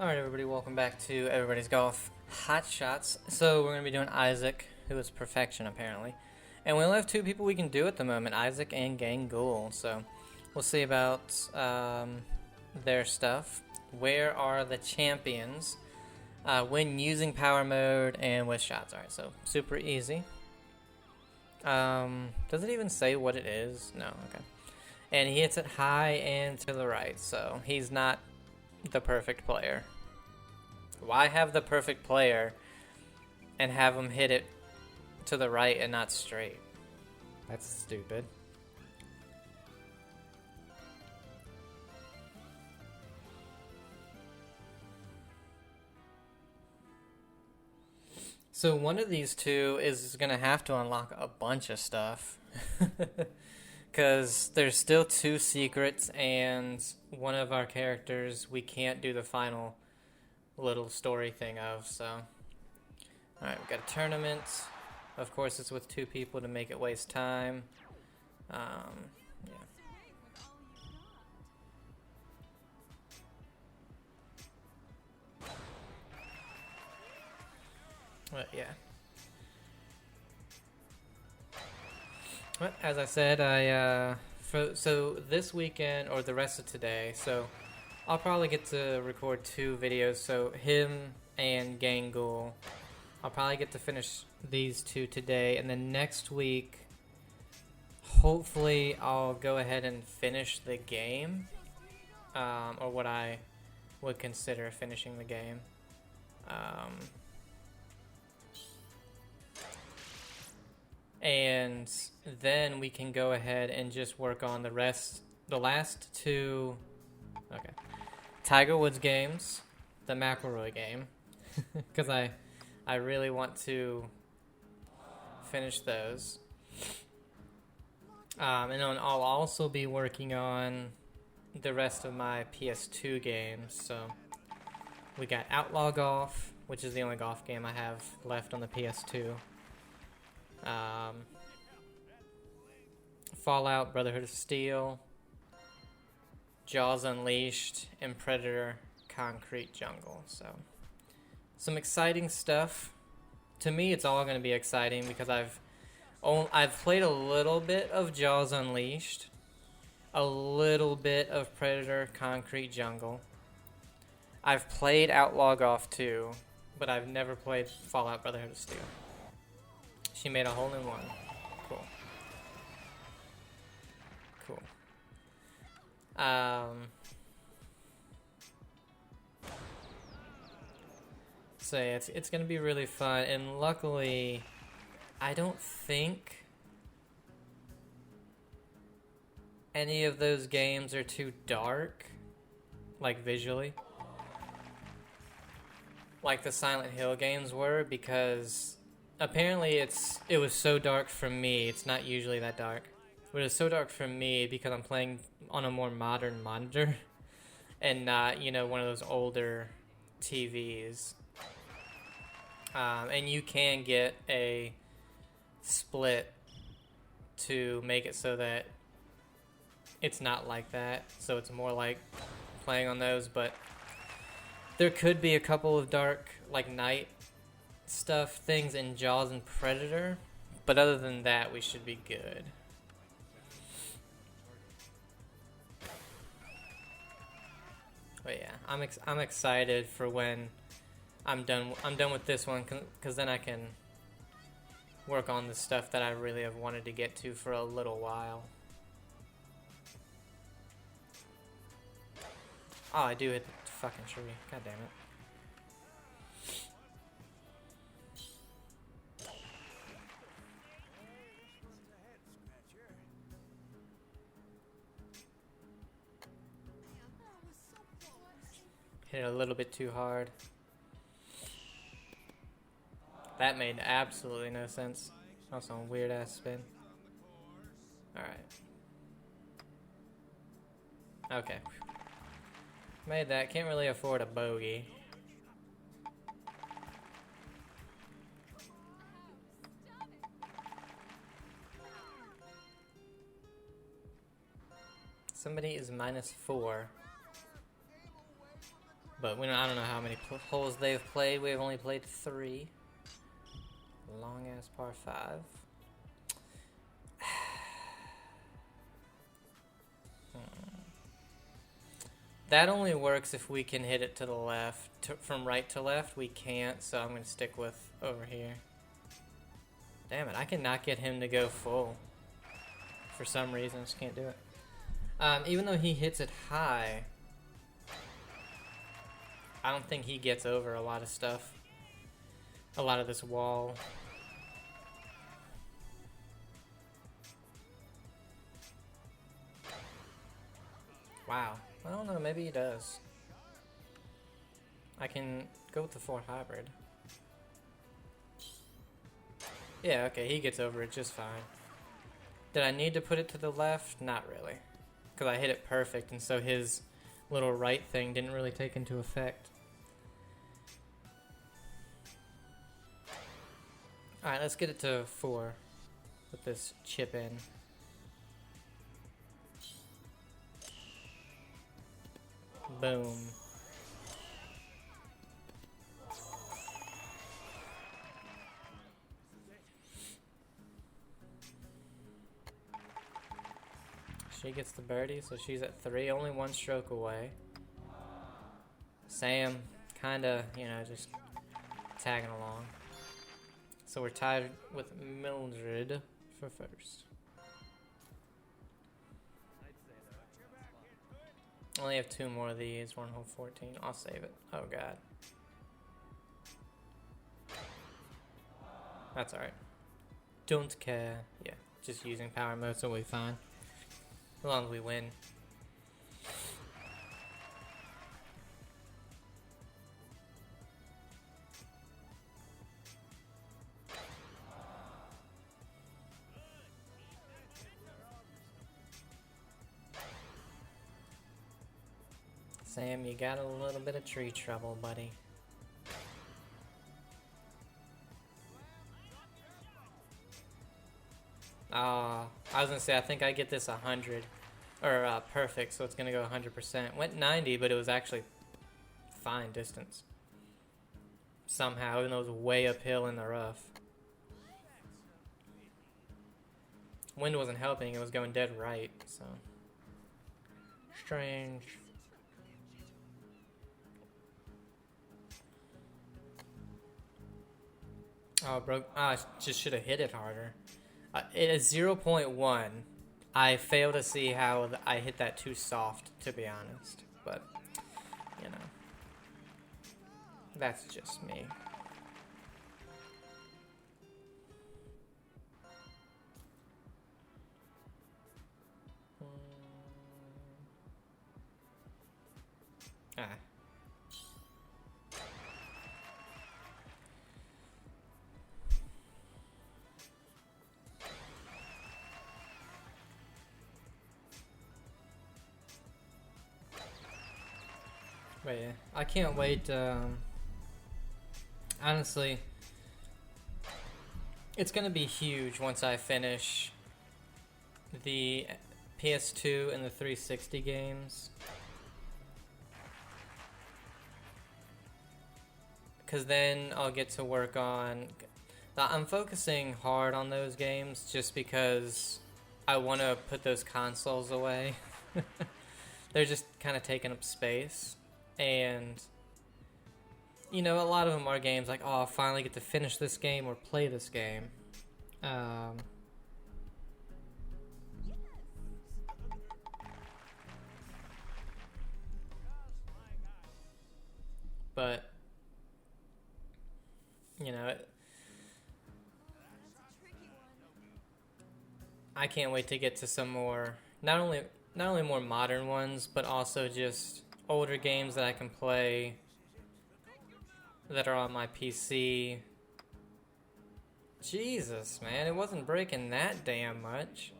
Alright everybody, welcome back to Everybody's Golf Hot Shots. So we're going to be doing Izzak, who is perfection apparently. And we only have two people we can do at the moment, Izzak and Gangul. So we'll see about their stuff. Where are the champions? When using power mode and with shots. Alright, so super easy. Does it even say what it is? No, okay. And he hits it high and to the right, so he's not the perfect player. Why have the perfect player and have him hit it to the right and not straight? That's stupid. So one of these two is going to have to unlock a bunch of stuff. Because there's still two secrets, and one of our characters we can't do the final little story thing of, so. Alright, we've got a tournament. Of course, it's with two people to make it waste time. Yeah. But yeah. But as I said, so this weekend or the rest of today, so I'll probably get to record two videos. So him and Gangul, I'll probably get to finish these two today, and then next week, hopefully I'll go ahead and finish the game, or what I would consider finishing the game. And then we can go ahead and just work on the last two, okay, Tiger Woods games, the McIlroy game, because I really want to finish those. And then I'll also be working on the rest of my PS2 games. So we got Outlaw Golf, which is the only golf game I have left on the PS2. Fallout, Brotherhood of Steel, Jaws Unleashed, and Predator Concrete Jungle. So, some exciting stuff. To me, it's all going to be exciting because I've played a little bit of Jaws Unleashed, a little bit of Predator Concrete Jungle. I've played Outlaw Golf 2, but I've never played Fallout, Brotherhood of Steel. She made a hole-in-one. Cool. Cool. So yeah, it's gonna be really fun, and luckily, I don't think any of those games are too dark, like visually, like the Silent Hill games were, because apparently it was so dark for me. It's not usually that dark, but it was so dark for me because I'm playing on a more modern monitor and not, one of those older TVs. And you can get a split to make it so that it's not like that, so it's more like playing on those. But there could be a couple of dark, like, night stuff things in Jaws and Predator, but other than that, we should be good. But yeah, I'm excited for when I'm done with this one, because then I can work on the stuff that I really have wanted to get to for a little while. Oh, I do hit the fucking tree. God damn it. Hit it a little bit too hard. That made absolutely no sense. That was some weird ass spin. Alright. Okay. Made that. Can't really afford a bogey. Somebody is -4. But I don't know how many holes they've played. We've only played 3. Long ass par 5. That only works if we can hit it to the left. From right to left, we can't, so I'm going to stick with over here. Damn it, I cannot get him to go full. For some reason, I just can't do it. Even though he hits it high, I don't think he gets over a lot of stuff. A lot of this wall. Wow. I don't know, maybe he does. I can go with the 4 hybrid. Yeah, okay, he gets over it just fine. Did I need to put it to the left? Not really. Because I hit it perfect, and so his little right thing didn't really take into effect. Alright, let's get it to 4 with this chip in. Boom. She gets the birdie, so she's at 3, only 1 stroke away. Sam, kinda, you know, just tagging along. So we're tied with Mildred for first. Only have 2 more of these, 1 hole 14. I'll save it. Oh god. That's alright. Don't care. Yeah, just using power mode, so we'll be fine. As long as we win. Sam, you got a little bit of tree trouble, buddy. I was gonna say, I think I get this 100. Or perfect, so it's gonna go 100%. Went 90, but it was actually fine distance. Somehow, even though it was way uphill in the rough. Wind wasn't helping, it was going dead right, so. Strange. Oh, broke. I just should have hit it harder. It is 0.1. I fail to see how I hit that too soft, to be honest. But, you know. That's just me. Ah. But yeah, I can't wait. Honestly, it's gonna be huge once I finish the PS2 and the 360 games. Because then I'll get to work on... I'm focusing hard on those games just because I want to put those consoles away. They're just kind of taking up space. And, you know, a lot of them are games like, oh, I'll finally get to finish this game or play this game. But, you know, I can't wait to get to some more, not only more modern ones, but also just older games that I can play that are on my PC. Jesus, man, it wasn't breaking that damn much.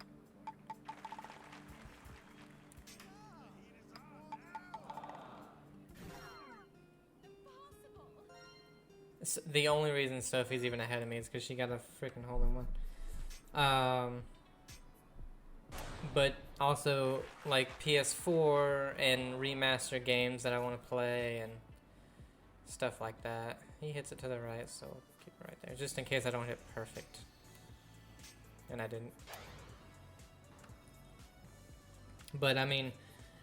The only reason Sophie's even ahead of me is because she got a freaking hole-in-one. But also, like, PS4 and remaster games that I want to play, and Stuff like that. He hits it to the right, so we'll keep it right there. Just in case I don't hit perfect. And I didn't. But, I mean,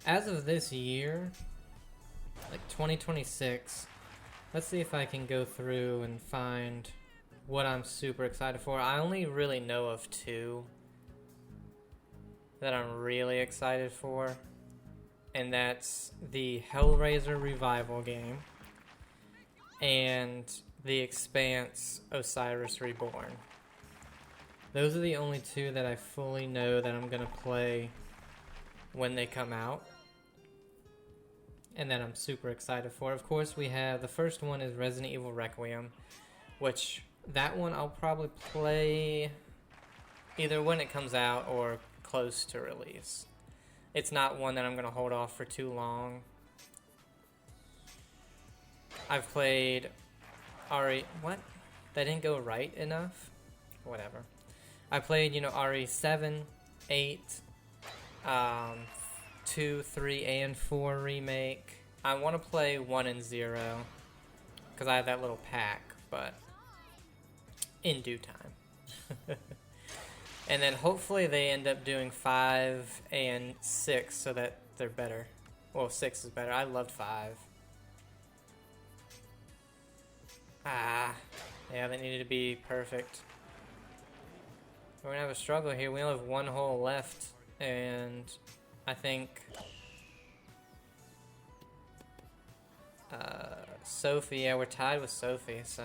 as of this year, like 2026, let's see if I can go through and find what I'm super excited for. I only really know of 2 that I'm really excited for. And that's the Hellraiser Revival game and the Expanse Osiris Reborn. Those are the only 2 that I fully know that I'm going to play when they come out. And that I'm super excited for. Of course, we have the first one is Resident Evil Requiem, which that one I'll probably play either when it comes out or close to release. It's not one that I'm going to hold off for too long. I've played RE... What? That didn't go right enough? Whatever. I played, RE 7, 8, 2, 3, and 4 remake. I want to play 1 and 0 because I have that little pack, but in due time. And then hopefully they end up doing 5 and 6 so that they're better. Well, 6 is better. I loved 5. Yeah, they needed to be perfect. We're gonna have a struggle here. We only have 1 hole left, and I think Sophie, yeah, we're tied with Sophie, so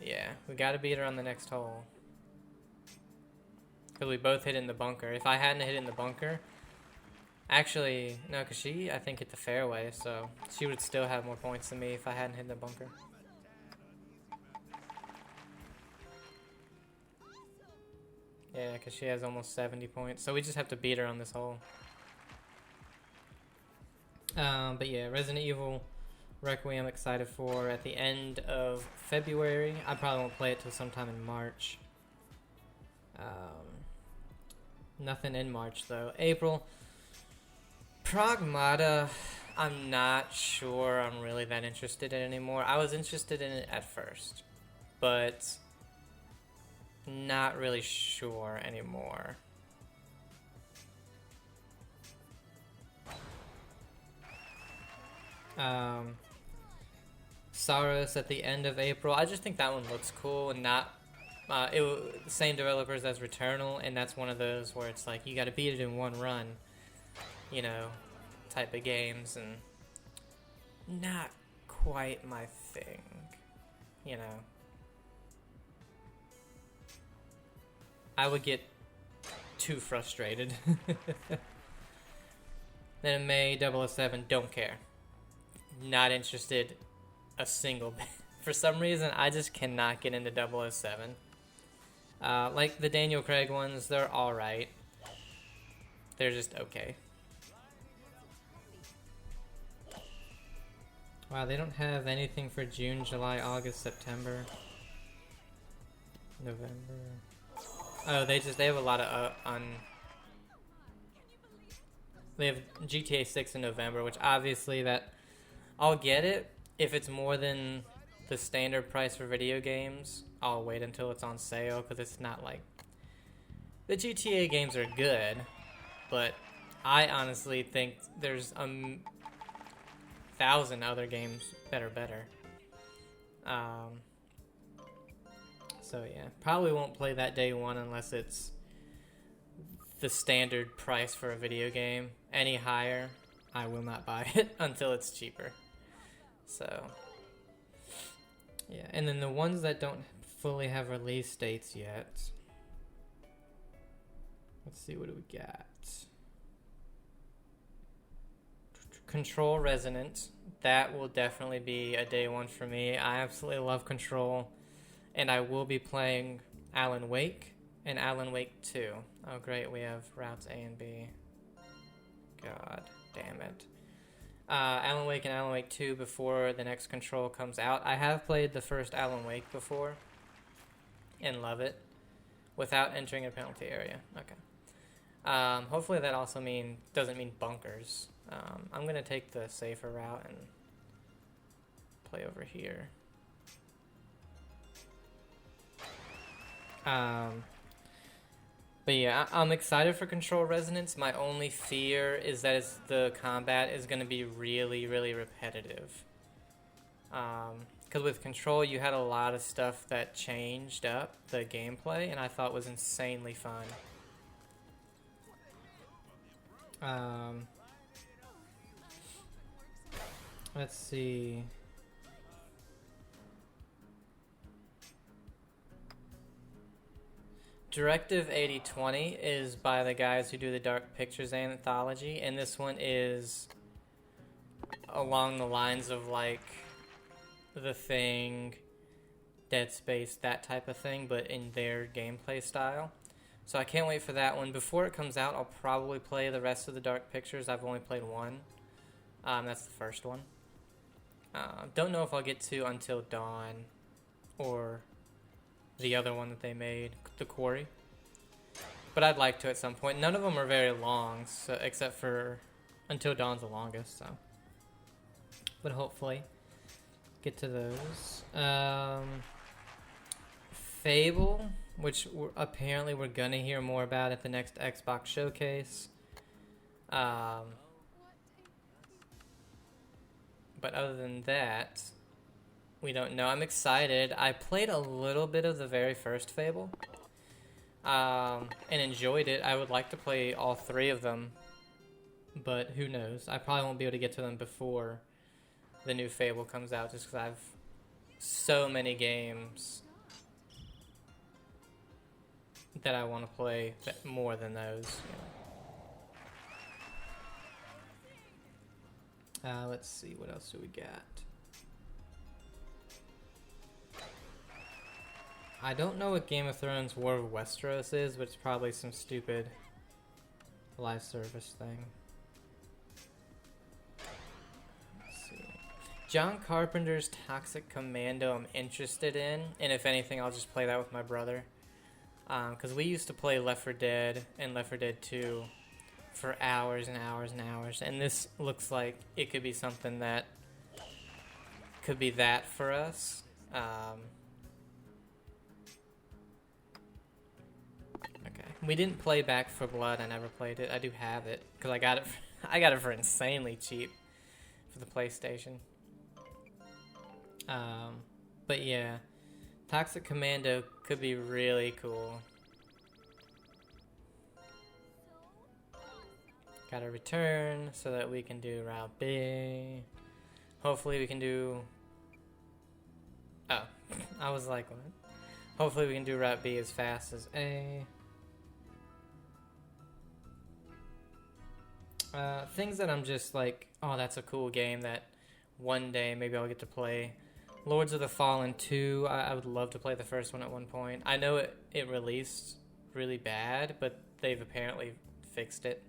yeah, we gotta beat her on the next hole. Because we both hit in the bunker. If I hadn't hit in the bunker, actually, no, because she, I think, hit the fairway, so she would still have more points than me if I hadn't hit in the bunker. Yeah, because she has almost 70 points. So we just have to beat her on this hole. But yeah, Resident Evil Requiem I'm excited for at the end of February. I probably won't play it till sometime in March. Nothing in March though. April. Pragmata, I'm not sure I'm really that interested in anymore. I was interested in it at first, but not really sure anymore. Saros at the end of April. I just think that one looks cool and not the same developers as Returnal, and that's one of those where it's like you got to beat it in one run, type of games, and not quite my thing, I would get too frustrated. Then in May, 007, don't care. Not interested a single bit. For some reason, I just cannot get into 007. Like the Daniel Craig ones, they're alright. They're just okay. Wow, they don't have anything for June, July, August, September, November. Oh, they have a lot of they have GTA 6 in November, which obviously that I'll get it if it's more than the standard price for video games. I'll wait until it's on sale because it's not like the GTA games are good, but I honestly think there's 1,000 other games that are better. So yeah, probably won't play that day one unless it's the standard price for a video game. Any higher, I will not buy it until it's cheaper. So yeah, and then the ones that don't fully have release dates yet. Let's see, what do we got? Control Resonant. That will definitely be a day one for me. I absolutely love Control. And I will be playing Alan Wake and Alan Wake 2. Oh great, we have routes A and B. God damn it. Alan Wake and Alan Wake 2 before the next Control comes out. I have played the first Alan Wake before and love it without entering a penalty area. Okay. Hopefully that also doesn't mean bunkers. I'm going to take the safer route and play over here. But yeah, I'm excited for Control Resonance. My only fear is that the combat is going to be really, really repetitive. Because with Control, you had a lot of stuff that changed up the gameplay, and I thought was insanely fun. Let's see. Directive 8020 is by the guys who do the Dark Pictures anthology, and this one is along the lines of like The Thing, Dead Space, that type of thing, but in their gameplay style. So I can't wait for that one. Before it comes out, I'll probably play the rest of the Dark Pictures. I've only played one. That's the first one. Don't know if I'll get to Until Dawn or the other one that they made, The Quarry. But I'd like to at some point. None of them are very long, so, except for Until Dawn's the longest, so. But hopefully get to those. Fable, which apparently we're gonna hear more about at the next Xbox showcase. But other than that, we don't know. I'm excited. I played a little bit of the very first Fable, and enjoyed it. I would like to play all three of them, but who knows? I probably won't be able to get to them before the new Fable comes out, just because I have so many games that I want to play more than those. Let's see, what else do we got? I don't know what Game of Thrones War of Westeros is, but it's probably some stupid live service thing. Let's see. John Carpenter's Toxic Commando I'm interested in, and if anything, I'll just play that with my brother. Because we used to play Left 4 Dead and Left 4 Dead 2 for hours and hours and hours, and this looks like it could be something that could be that for us. Okay, we didn't play Back 4 Blood. I never played it. I do have it because I got it. I got it for insanely cheap for the PlayStation. But yeah, Toxic Commando could be really cool. Gotta return so that we can do Route B. Hopefully we can do... Oh, I was like, what? Hopefully we can do Route B as fast as A. Things that I'm just like, oh, that's a cool game that one day maybe I'll get to play. Lords of the Fallen 2, I would love to play the first one at one point. I know it released really bad, but they've apparently fixed it.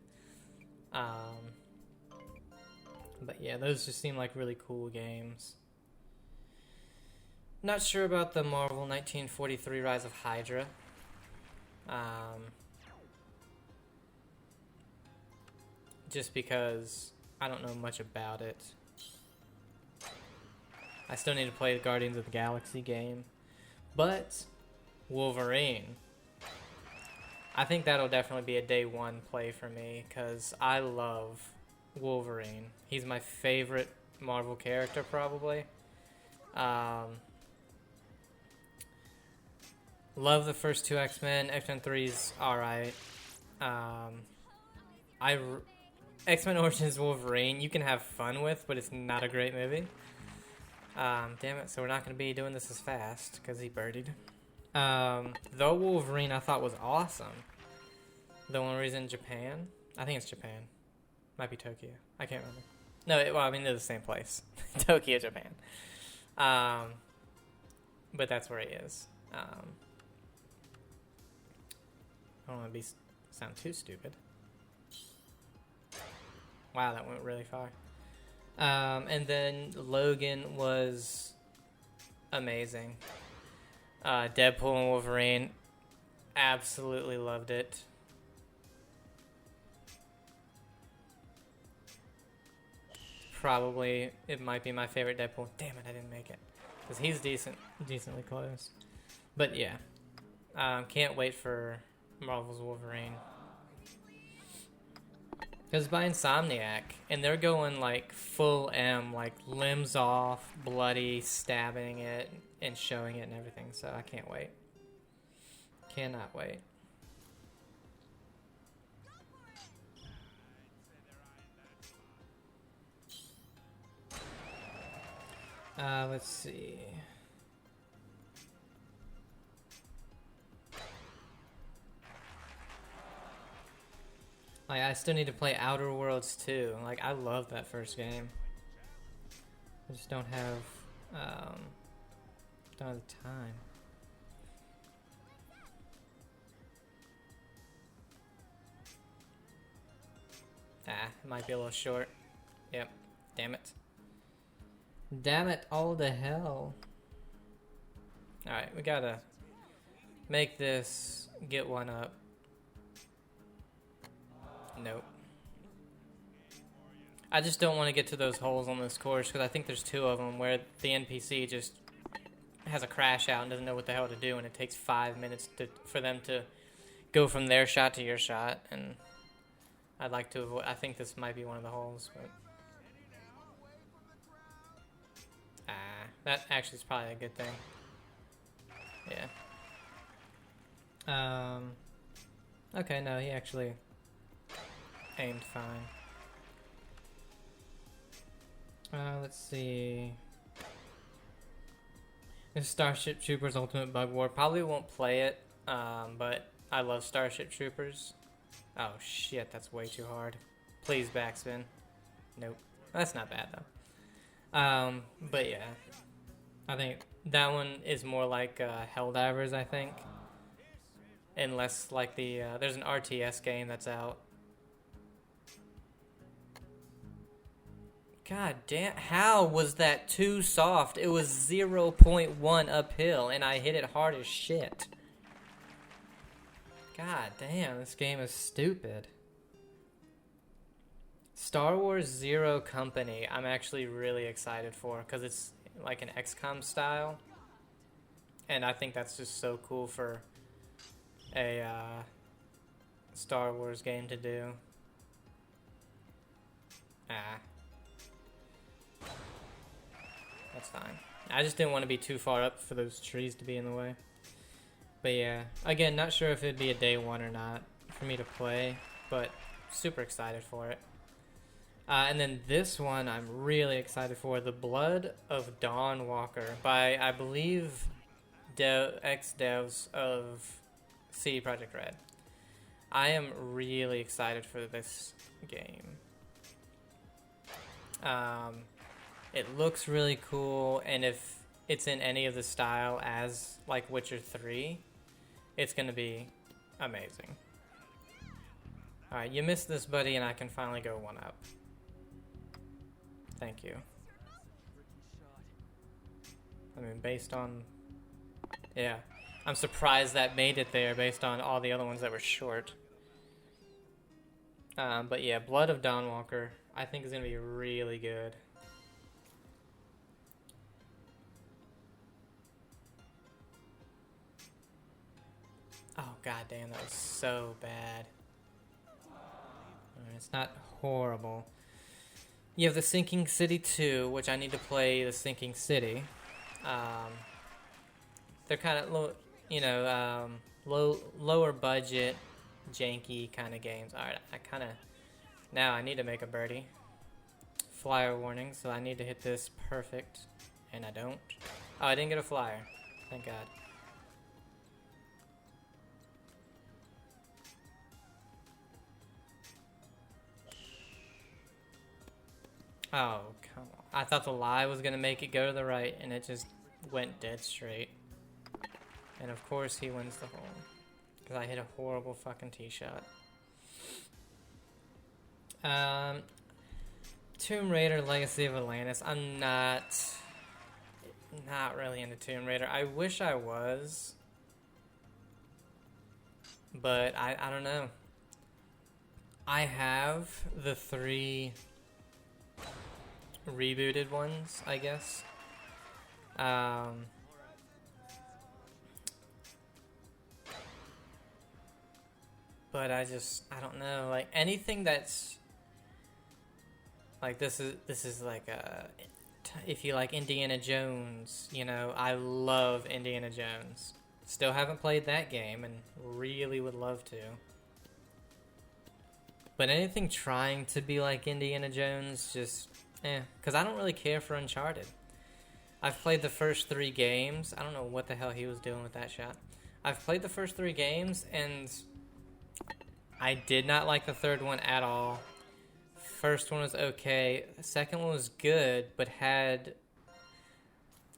But yeah, those just seem like really cool games. Not sure about the Marvel 1943 Rise of Hydra. Just because I don't know much about it. I still need to play the Guardians of the Galaxy game. But Wolverine, I think that'll definitely be a day one play for me, because I love Wolverine. He's my favorite Marvel character, probably. Love the first two X-Men. X-Men 3's alright. X-Men Origins Wolverine, you can have fun with, but it's not a great movie. Damn it, so we're not going to be doing this as fast, because he birdied. The Wolverine I thought was awesome. The one where he's in Japan. I think it's Japan. Might be Tokyo. I can't remember. No, they're the same place. Tokyo, Japan. But that's where he is. I don't want to sound too stupid. Wow, that went really far. And then Logan was amazing. Deadpool and Wolverine, absolutely loved it. probably, it might be my favorite Deadpool. Damn it, I didn't make it. Because he's decently close. But yeah, can't wait for Marvel's Wolverine. Because by Insomniac, and they're going like full M, like limbs off, bloody, stabbing it, and showing it and everything. So I can't wait. Cannot wait. Let's see. Like, I still need to play Outer Worlds 2. Like, I love that first game. I just don't have the time. It might be a little short. Yep. Damn it. Damn it, all the hell. Alright, we gotta make this get one up. Nope. I just don't want to get to those holes on this course because I think there's 2 of them where the NPC just has a crash out and doesn't know what the hell to do, and it takes 5 minutes for them to go from their shot to your shot, and I'd like to avoid. I think this might be one of the holes, but that actually is probably a good thing. Yeah. Okay, no, he actually aimed fine. Let's see. This Starship Troopers Ultimate Bug War. Probably won't play it, but I love Starship Troopers. Oh shit, that's way too hard. Please backspin. Nope. That's not bad though. But yeah. I think that one is more like Helldivers, I think. Unless like the there's an RTS game that's out. God damn, how was that too soft? It was 0.1 uphill and I hit it hard as shit. God damn, this game is stupid. Star Wars Zero Company, I'm actually really excited for because it's like an XCOM style. And I think that's just so cool for a Star Wars game to do. That's fine. I just didn't want to be too far up for those trees to be in the way. But yeah, again, not sure if it'd be a day 1 or not for me to play, but super excited for it. And then this one I'm really excited for, The Blood of Dawnwalker by, I believe, ex-devs of CD Projekt Red. I am really excited for this game. It looks really cool, and if it's in any of the style as like Witcher 3, it's gonna be amazing. Alright, you missed this, buddy, and I can finally go 1 up. Thank you. I mean, based on... Yeah. I'm surprised that made it there based on all the other ones that were short. But yeah, Blood of Dawnwalker, I think is going to be really good. Oh, goddamn, that was so bad. It's not horrible. You have the Sinking City 2, which I need to play the Sinking City. They're kind of low, you know, lower budget, janky kind of games. Alright, now I need to make a birdie. Flyer warning, so I need to hit this perfect, and I don't. Oh, I didn't get a flyer. Thank God. Oh, come on. I thought the lie was going to make it go to the right, and it just went dead straight. And of course he wins the hole. Because I hit a horrible fucking tee shot. Tomb Raider Legacy of Atlantis. I'm not really into Tomb Raider. I wish I was. But I don't know. I have the 3 rebooted ones, I guess. But I don't know, like anything that's like this is like if you like Indiana Jones, you know, I love Indiana Jones. Still haven't played that game and really would love to. But anything trying to be like Indiana Jones, just because I don't really care for Uncharted. I've played the first 3 games. I don't know what the hell he was doing with that shot. I've played the first 3 games and I did not like the third one at all. First one was okay. The second one was good, but had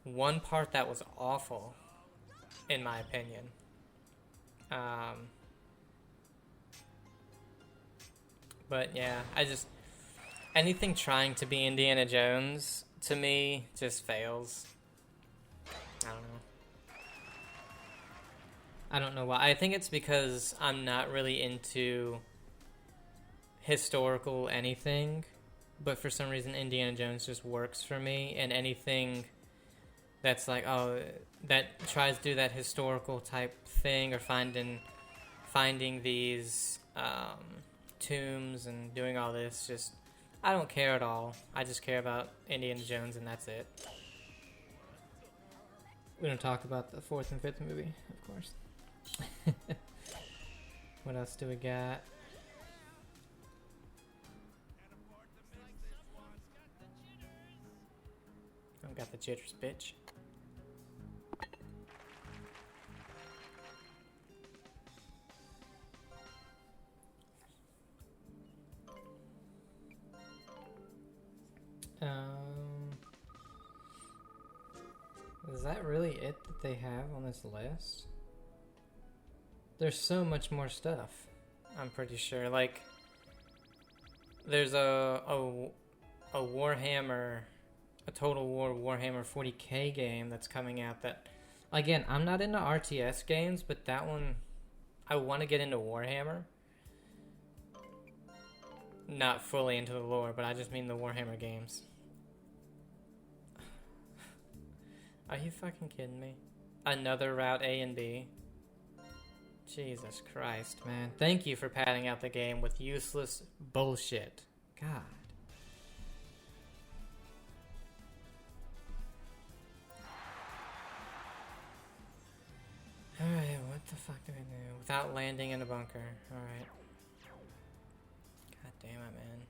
one part that was awful, in my opinion. But yeah, anything trying to be Indiana Jones, to me, just fails. I don't know. I don't know why. I think it's because I'm not really into historical anything, but for some reason Indiana Jones just works for me, and anything that's like, oh, that tries to do that historical type thing, or finding these tombs and doing all this, just I don't care at all. I just care about Indiana Jones and that's it. We don't talk about the 4th and 5th movie, of course. What else do we got? I've got the jitters, bitch. Is that really it that they have on this list? There's so much more stuff, I'm pretty sure. Like, there's a Warhammer, a Total War Warhammer 40k game that's coming out that, again, I'm not into RTS games, but that one, I want to get into Warhammer. Not fully into the lore, but I just mean the Warhammer games. Are you fucking kidding me? Another route A and B? Jesus Christ, man. Thank you for padding out the game with useless bullshit. God. Alright, what the fuck do we do? Without landing in a bunker. Alright. God damn it, man.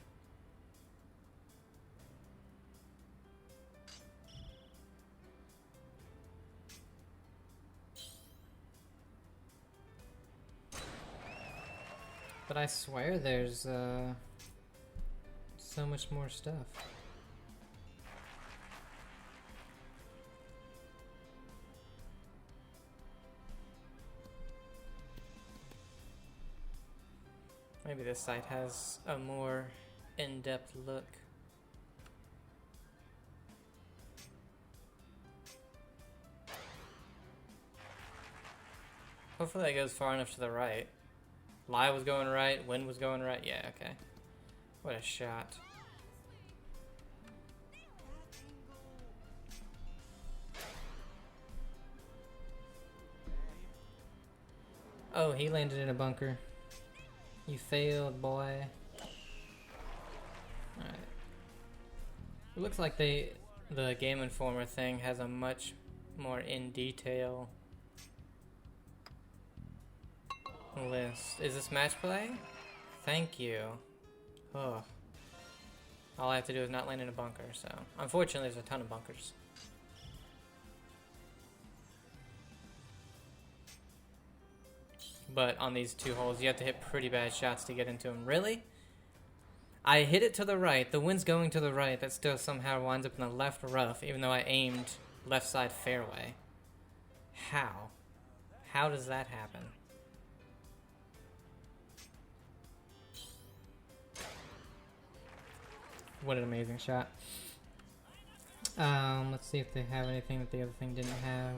But I swear there's so much more stuff. Maybe this site has a more in-depth look. Hopefully that goes far enough to the right. Lie was going right, wind was going right. Yeah, okay. What a shot. Oh, he landed in a bunker. You failed, boy. Alright. It looks like the Game Informer thing has a much more in detail list. Is this match play? Thank you. Oh. All I have to do is not land in a bunker, so. Unfortunately, there's a ton of bunkers. But on these 2 holes, you have to hit pretty bad shots to get into them. Really? I hit it to the right. The wind's going to the right. That still somehow winds up in the left rough, even though I aimed left side fairway. How? How does that happen? What an amazing shot. Let's see if they have anything that the other thing didn't have.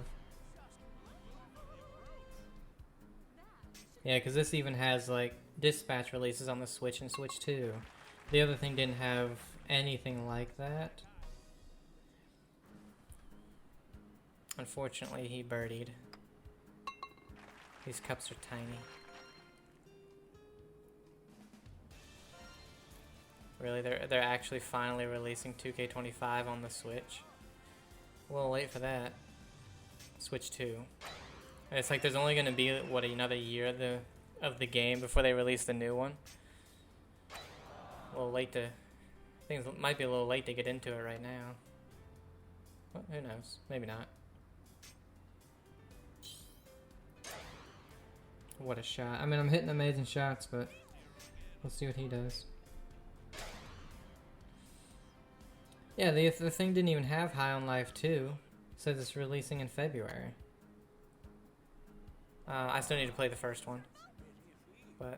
Yeah, because this even has, like, dispatch releases on the Switch and Switch 2. The other thing didn't have anything like that. Unfortunately, he birdied. These cups are tiny. Really, they're actually finally releasing 2K25 on the Switch. A little late for that. Switch 2. And it's like there's only going to be, what, another year of the game before they release the new one. A little late to... Things might be a little late to get into it right now. Well, who knows? Maybe not. What a shot. I mean, I'm hitting amazing shots, but we'll see what he does. Yeah, the thing didn't even have High on Life 2. It says it's releasing in February. I still need to play the first one. But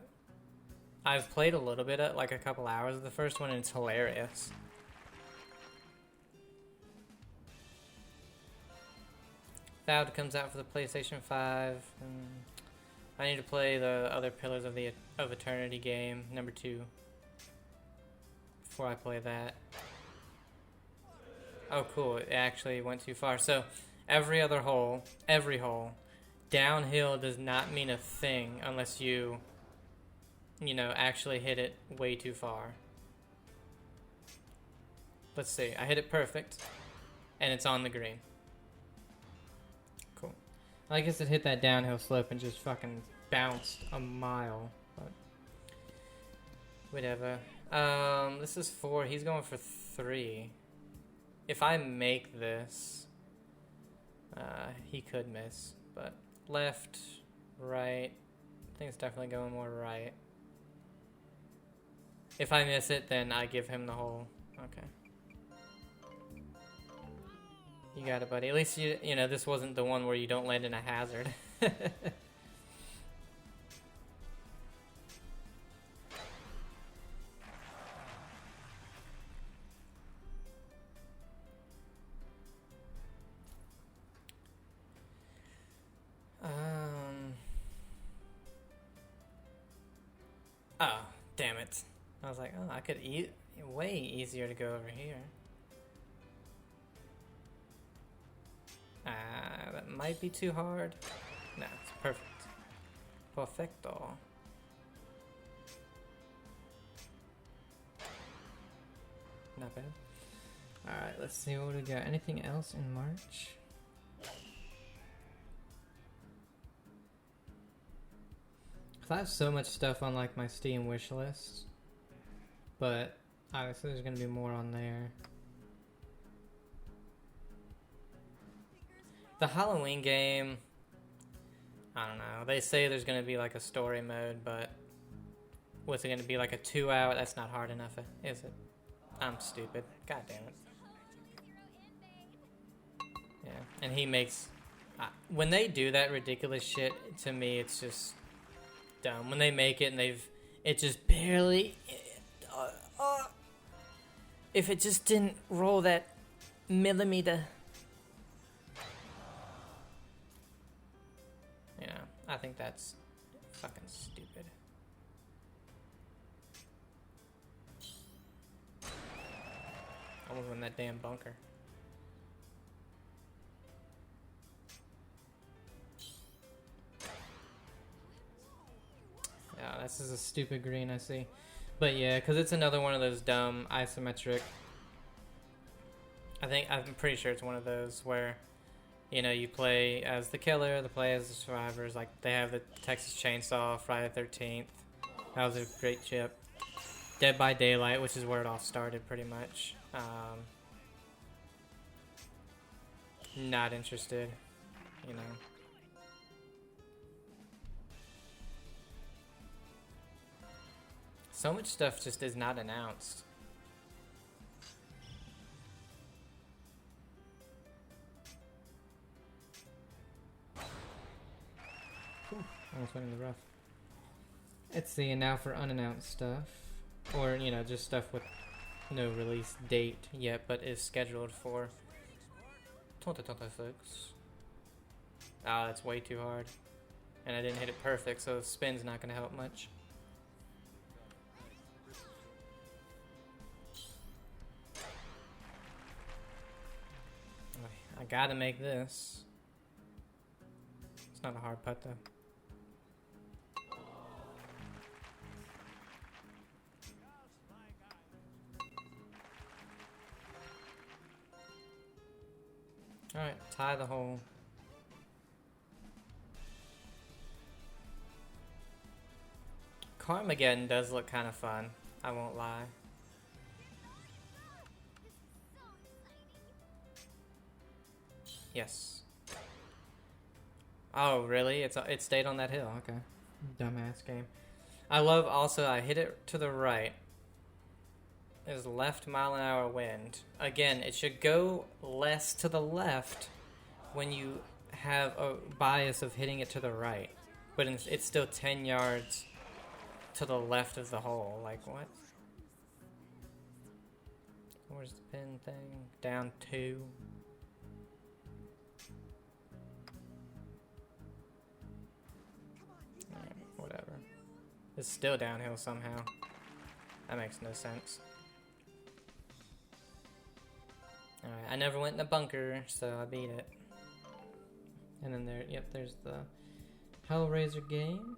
I've played a little bit, like a couple hours of the first one, and it's hilarious. Valve comes out for the PlayStation 5. I need to play the other Pillars of Eternity game, number 2, before I play that. Oh, cool! It actually went too far. So every hole, downhill does not mean a thing unless you know, actually hit it way too far. Let's see. I hit it perfect, and it's on the green. Cool. I guess it hit that downhill slope and just fucking bounced a mile. But whatever. This is 4. He's going for 3. If I make this, he could miss. But left, right. I think it's definitely going more right. If I miss it, then I give him the hole. Okay. You got it, buddy. At least you know this wasn't the one where you don't land in a hazard. Oh, damn it. I was like, oh, I could way easier to go over here. That might be too hard. No, it's perfect. Perfecto. Not bad. Alright, let's see what we got. Anything else in March? I have so much stuff on like my Steam wish list, but obviously there's gonna be more on there. The Halloween game, I don't know. They say there's gonna be like a story mode, but what's it gonna be, like a 2-hour? That's not hard enough, is it? I'm stupid. God damn it. Yeah, and he makes when they do that ridiculous shit, to me it's just dumb. When they make it and it just barely if it just didn't roll that millimeter, you know, I think that's fucking stupid. I was in that damn bunker. Yeah, this is a stupid green, I see. But yeah, because it's another one of those dumb isometric. I'm pretty sure it's one of those where, you know, you play as the killer, they play as the survivors. Like, they have the Texas Chainsaw, Friday the 13th. That was a great chip. Dead by Daylight, which is where it all started, pretty much. Not interested, you know. So much stuff just is not announced. Whew, almost went in the rough. Let's see, and now for unannounced stuff. Or, you know, just stuff with no release date yet, but is scheduled for 2026. Ah, that's way too hard. And I didn't hit it perfect, so the spin's not going to help much. I gotta make this. Not a hard putt though. Alright, tie the hole. Carmageddon does look kind of fun, I won't lie. Yes. Oh, really? It stayed on that hill. Okay. Dumbass game. I love also I hit it to the right. There's left mile-an-hour wind. Again, it should go less to the left when you have a bias of hitting it to the right. But it's still 10 yards to the left of the hole. Like, what? Where's the pin thing? Down 2. Alright, whatever. It's still downhill somehow. That makes no sense. Alright, I never went in the bunker, so I beat it. And then there's the Hellraiser game.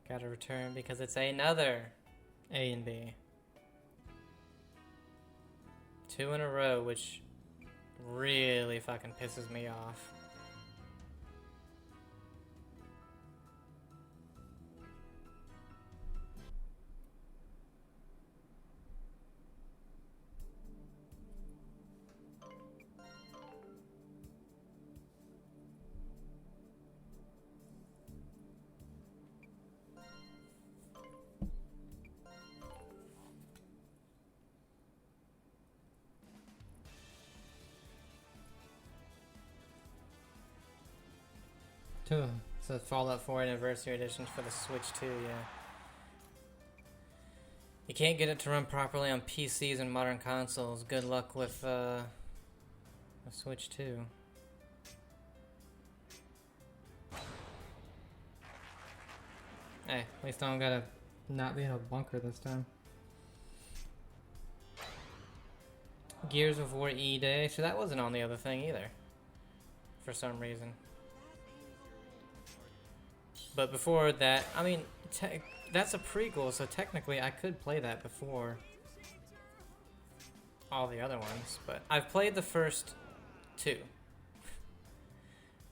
Gotta return because it's another A and B. 2 in a row, which really fucking pisses me off. Two. So Fallout 4 Anniversary Edition for the Switch 2, yeah. You can't get it to run properly on PCs and modern consoles. Good luck with the Switch 2. Hey, at least I don't gotta not be in a bunker this time. Gears of War E-Day. So that wasn't on the other thing either. For some reason. But before that, I mean, that's a prequel, so technically I could play that before all the other ones. But I've played the first 2.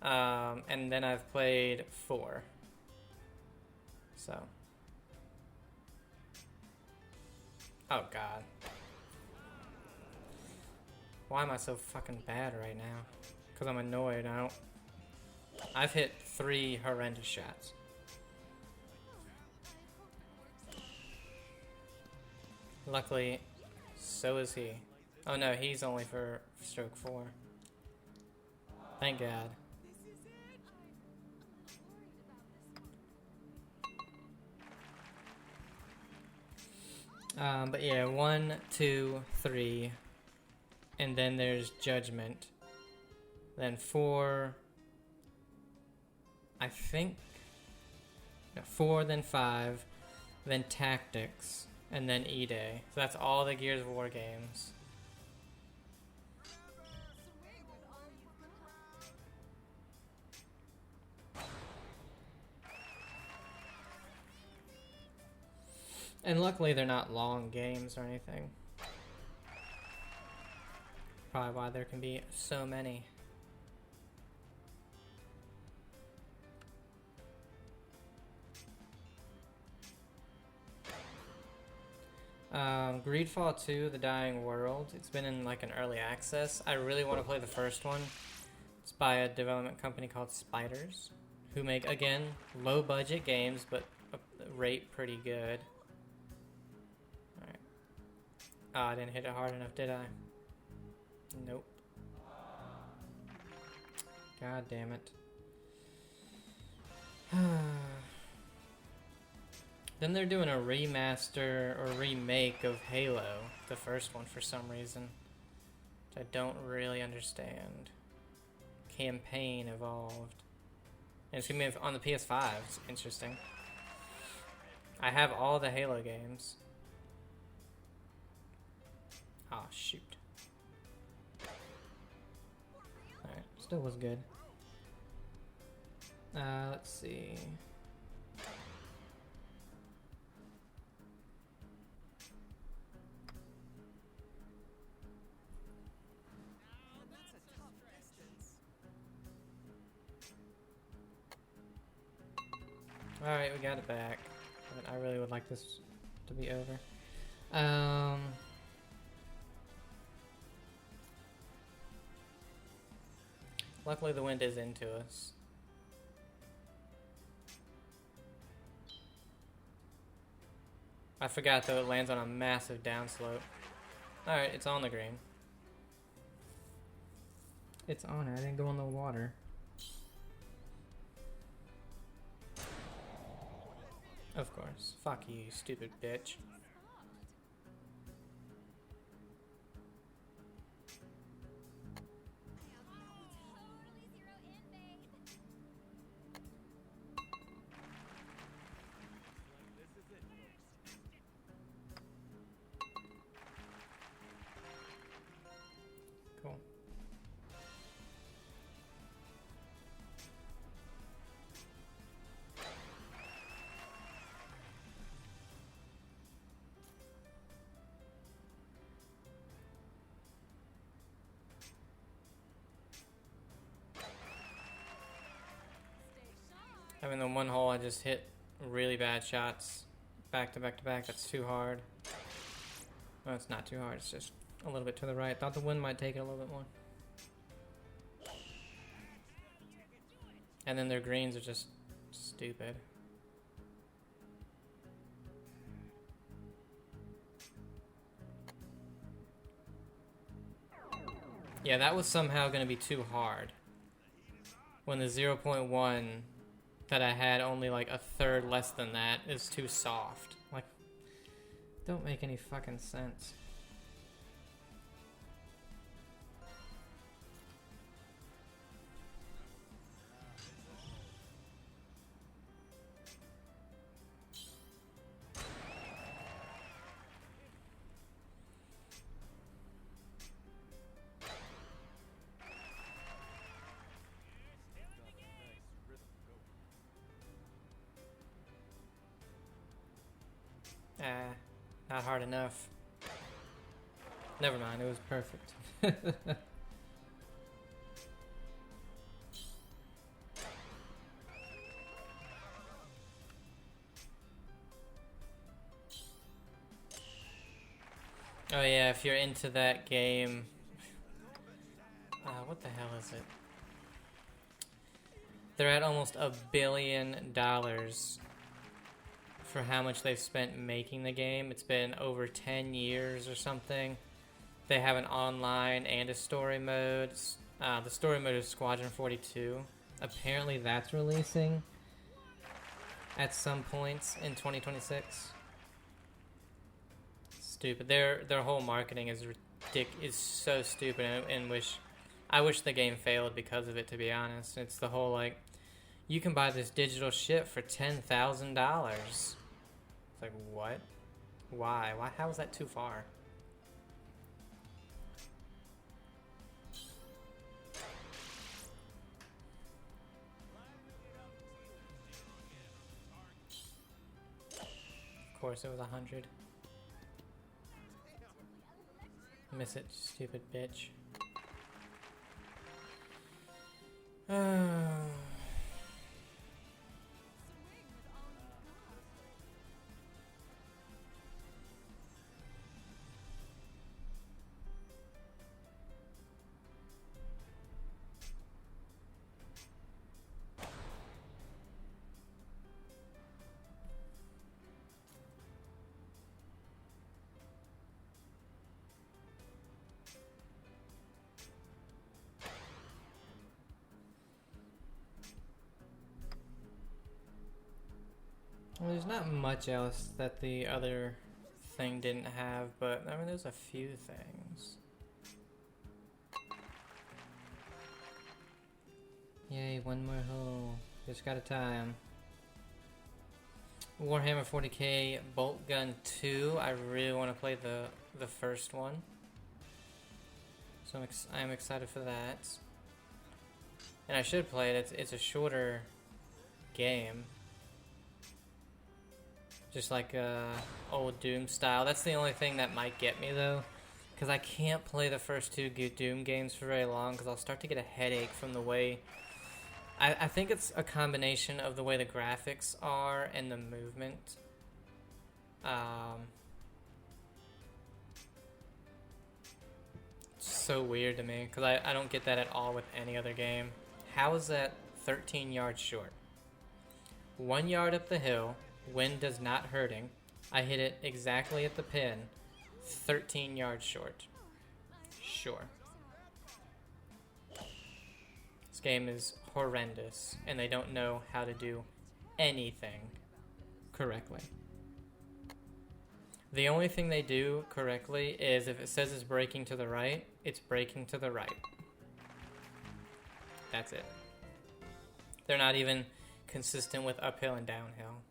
And then I've played 4. So. Oh, God. Why am I so fucking bad right now? Because I'm annoyed. I've hit 3 horrendous shots. Luckily, so is he. Oh no, he's only for stroke 4. Thank God. But yeah, 1, 2, 3, and then there's Judgment. Then 4. I think 4, then 5, then Tactics, and then E-Day. So that's all the Gears of War games. And luckily they're not long games or anything. Probably why there can be so many. Greedfall 2, The Dying World. It's been in like an early access. I really want to play the first one. It's by a development company called Spiders, who make, again, low budget games, but rate pretty good. Alright. Oh, I didn't hit it hard enough, did I? Nope. God damn it. Then they're doing a remaster or remake of Halo, the first one, for some reason, which I don't really understand. Campaign Evolved. And it's gonna be on the PS5. It's interesting. I have all the Halo games. Oh, shoot. Alright, still was good. Let's see. Alright, we got it back. But I really would like this to be over. Luckily the wind is into us. I forgot though, it lands on a massive downslope. Alright, it's on the green. It's on it, I didn't go in the water. Of course. Fuck you, stupid bitch. Cool. I mean, the one hole I just hit really bad shots back to back to back. That's too hard. Well, it's not too hard. It's just a little bit to the right. Thought the wind might take it a little bit more. And then their greens are just stupid. Yeah, that was somehow going to be too hard. When the 0.1 that I had only like a third less than that is too soft. Like, don't make any fucking sense. Not hard enough. Never mind, it was perfect. Oh yeah, if you're into that game... what the hell is it? They're at almost $1 billion for how much they've spent making the game. It's been over 10 years or something. They have an online and a story mode. The story mode is Squadron 42. Apparently that's releasing at some points in 2026. Stupid. Their whole marketing is so stupid, and I wish the game failed because of it, to be honest. It's the whole like, you can buy this digital shit for $10,000. It's like, what? Why? How is that too far? Of course it was 100. Miss it, stupid bitch. Well, there's not much else that the other thing didn't have, but I mean, there's a few things. Yay, one more hole. Just got a time. Warhammer 40k Bolt Gun 2. I really want to play the first one. So I am excited for that. And I should play it. It's a shorter game. Just like old Doom style. That's the only thing that might get me though. Because I can't play the first two Doom games for very long because I'll start to get a headache from the way... I think it's a combination of the way the graphics are and the movement. It's so weird to me because I don't get that at all with any other game. How is that 13 yards short? 1 yard up the hill, wind does not hurting. I hit it exactly at the pin, 13 yards short. Sure. This game is horrendous, and they don't know how to do anything correctly. The only thing they do correctly is if it says it's braking to the right, it's braking to the right. That's it. They're not even consistent with uphill and downhill.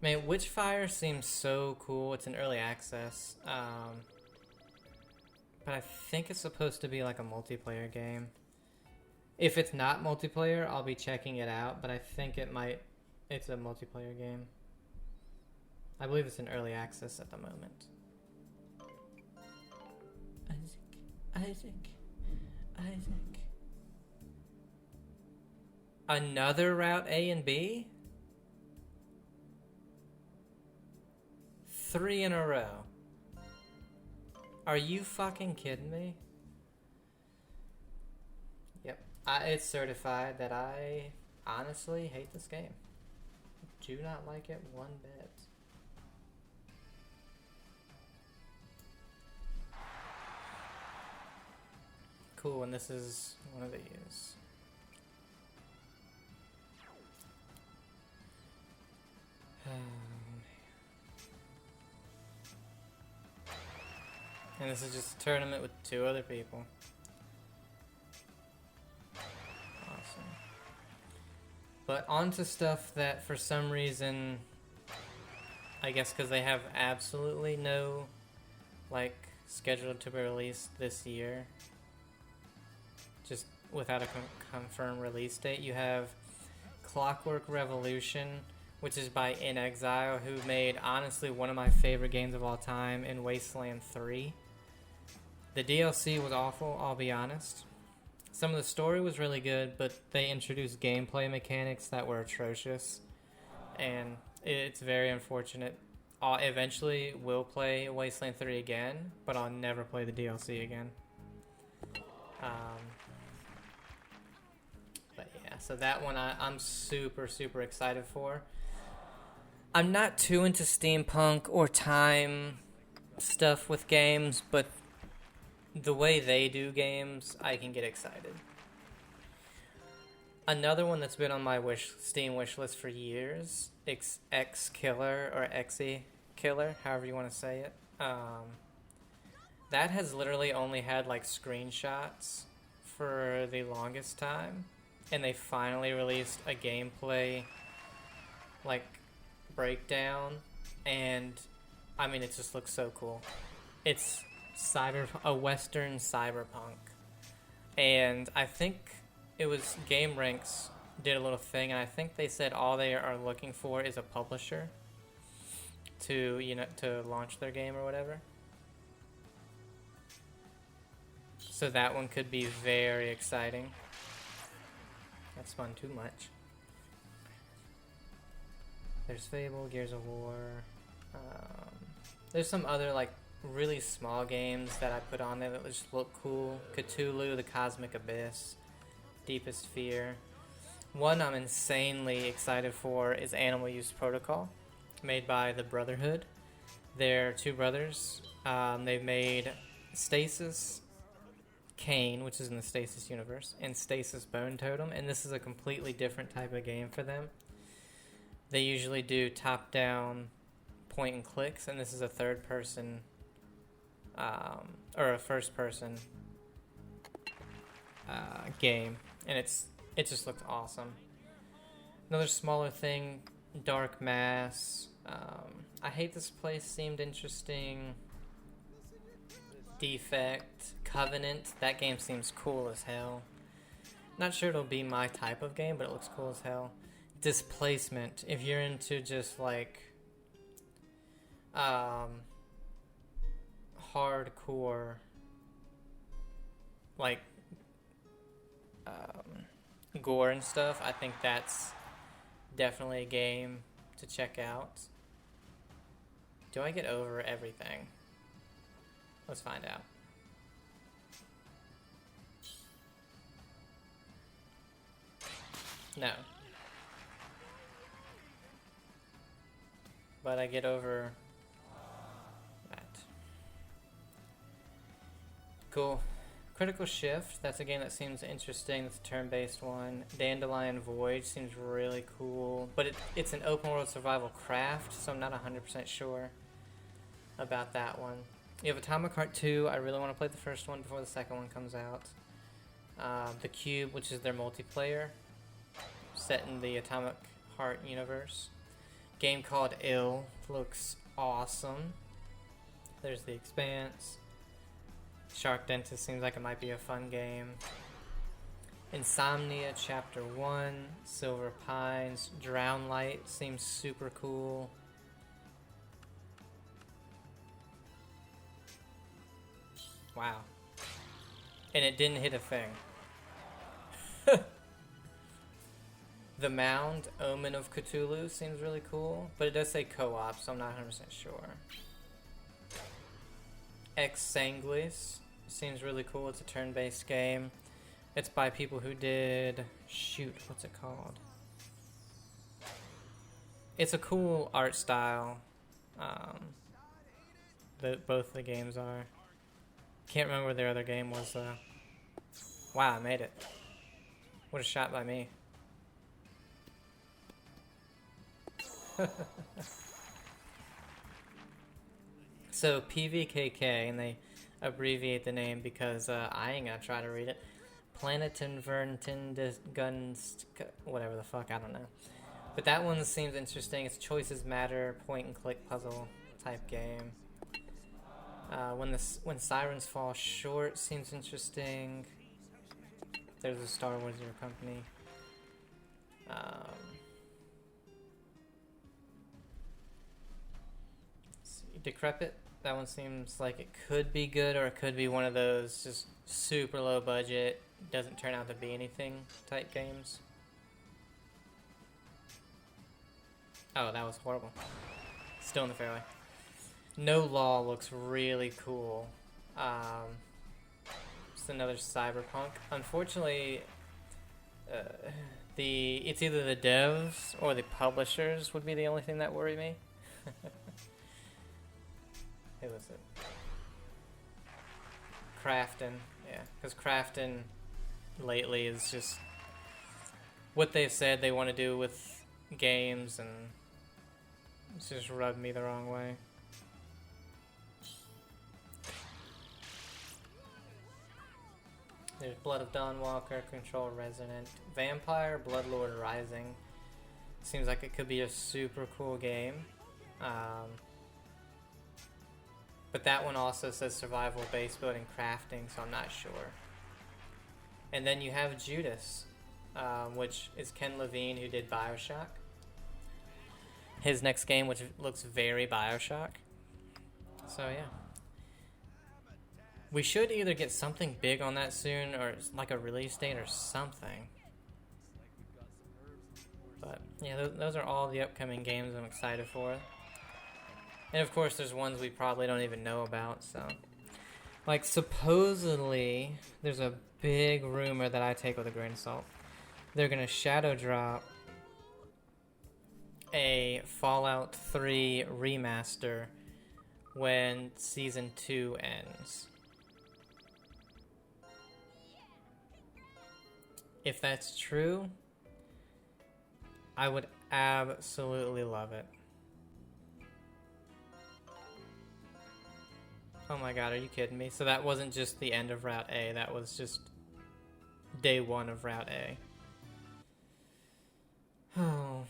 Man, Witchfire seems so cool. It's in early access. But I think it's supposed to be like a multiplayer game. If it's not multiplayer, I'll be checking it out, but I think it's a multiplayer game. I believe it's in early access at the moment. Izzak. Another Route A and B? 3 in a row. Are you fucking kidding me? Yep. It's certified that I honestly hate this game. Do not like it one bit. Cool, and this is one of these. And this is just a tournament with 2 other people. Awesome. But on to stuff that for some reason, I guess because they have absolutely no, like, scheduled to be released this year. Just without a confirmed release date. You have Clockwork Revolution, which is by In Exile, who made, honestly, one of my favorite games of all time in Wasteland 3. The DLC was awful, I'll be honest. Some of the story was really good, but they introduced gameplay mechanics that were atrocious. And it's very unfortunate. I'll eventually will play Wasteland 3 again, but I'll never play the DLC again. But yeah, so that one I'm super, super excited for. I'm not too into steampunk or time stuff with games, but the way they do games, I can get excited. Another one that's been on my Steam wish list for years, X Killer or Xe Killer, however you want to say it. That has literally only had like screenshots for the longest time, and they finally released a gameplay like breakdown, and I mean it just looks so cool. It's a western cyberpunk, and I think it was Game Ranks did a little thing, and I think they said all they are looking for is a publisher to launch their game or whatever. So that one could be very exciting. That spun too much. There's Fable, Gears of War. There's some other like really small games that I put on there that just look cool. Cthulhu, The Cosmic Abyss, Deepest Fear. One I'm insanely excited for is Animal Use Protocol, made by the Brotherhood. They're 2 brothers. They've made Stasis Kane, which is in the Stasis universe, and Stasis Bone Totem, and this is a completely different type of game for them. They usually do top-down point and clicks, and this is a third-person or a first-person game, and it just looks awesome. Another smaller thing Dark Mass. I Hate This Place seemed interesting. Defect. Covenant. That game seems cool as hell. Not sure it'll be my type of game, but it looks cool as hell. Displacement. If you're into just like hardcore like gore and stuff, I think that's definitely a game to check out. Do I get over everything? Let's find out. No. But I get over that. Cool. Critical Shift, that's a game that seems interesting. It's a turn-based one. Dandelion Voyage seems really cool. But it's an open-world survival craft, so I'm not 100% sure about that one. You have Atomic Heart 2. I really want to play the first one before the second one comes out. The Cube, which is their multiplayer, set in the Atomic Heart universe. Game called Ill, looks awesome. There's The Expanse. Shark Dentist seems like it might be a fun game. Insomnia Chapter 1, Silver Pines, Drown Light seems super cool. Wow. And it didn't hit a thing. The Mound, Omen of Cthulhu seems really cool, but it does say co-op, so I'm not 100% sure. Ex Sanguis seems really cool. It's a turn-based game. It's by people who did... Shoot, what's it called? It's a cool art style. Both the games are. Can't remember what their other game was, though. Wow, I made it. What a shot by me. So PVKK, and they abbreviate the name because I ain't gonna try to read it. Guns, whatever the fuck, I don't know. But that one seems interesting. It's Choices Matter, point and click puzzle type game. When Sirens Fall Short seems interesting. There's a Star Wars Your Company. Decrepit. That one seems like it could be good, or it could be one of those just super low budget, doesn't turn out to be anything type games. Oh, that was horrible. Still in the fairway. No Law looks really cool. Just another cyberpunk. Unfortunately, it's either the devs or the publishers would be the only thing that worry me. Who was it? Crafton, yeah, because Crafton lately is just what they've said they want to do with games, and it's just rubbed me the wrong way. There's Blood of Dawnwalker, Control Resonant, Vampire, Bloodlord Rising. Seems like it could be a super cool game. But that one also says survival base building crafting, so I'm not sure. And then you have Judas, which is Ken Levine, who did Bioshock. His next game, which looks very Bioshock. So yeah. We should either get something big on that soon, or like a release date or something. But yeah, those are all the upcoming games I'm excited for. And of course, there's ones we probably don't even know about, so. Like, supposedly, there's a big rumor that I take with a grain of salt. They're gonna shadow drop a Fallout 3 remaster when Season 2 ends. If that's true, I would absolutely love it. Oh my god, are you kidding me? So that wasn't just the end of Route A, that was just day one of Route A. Oh.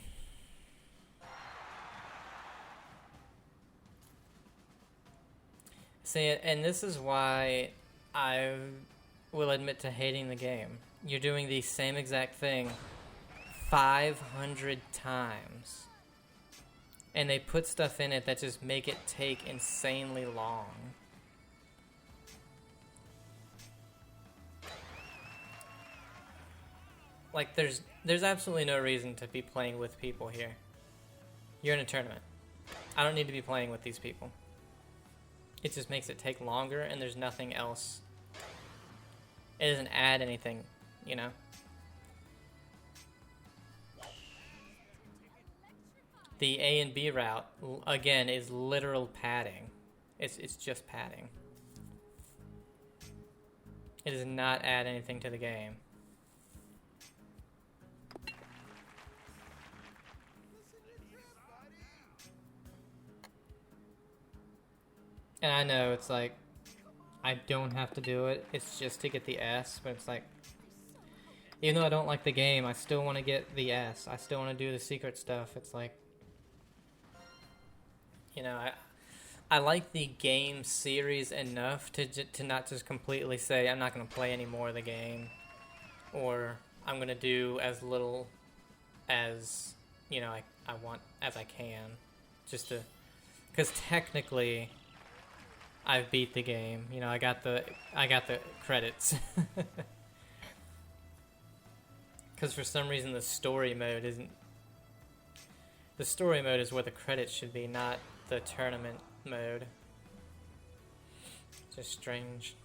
See, and this is why I will admit to hating the game. You're doing the same exact thing 500 times. And they put stuff in it that just make it take insanely long. Like, there's absolutely no reason to be playing with people here. You're in a tournament. I don't need to be playing with these people. It just makes it take longer, and there's nothing else. It doesn't add anything, you know? The A and B route, again, is literal padding. It's just padding. It does not add anything to the game. And I know it's like, I don't have to do it. It's just to get the S, but it's like, even though I don't like the game, I still want to get the S. I still want to do the secret stuff. It's like, you know, I like the game series enough to not just completely say I'm not going to play any more of the game, or I'm going to do as little as, you know, I want as I can, just to, because technically I've beat the game. You know, I got the credits. Because for some reason the story mode isn't. The story mode is where the credits should be, not the tournament mode. Just strange.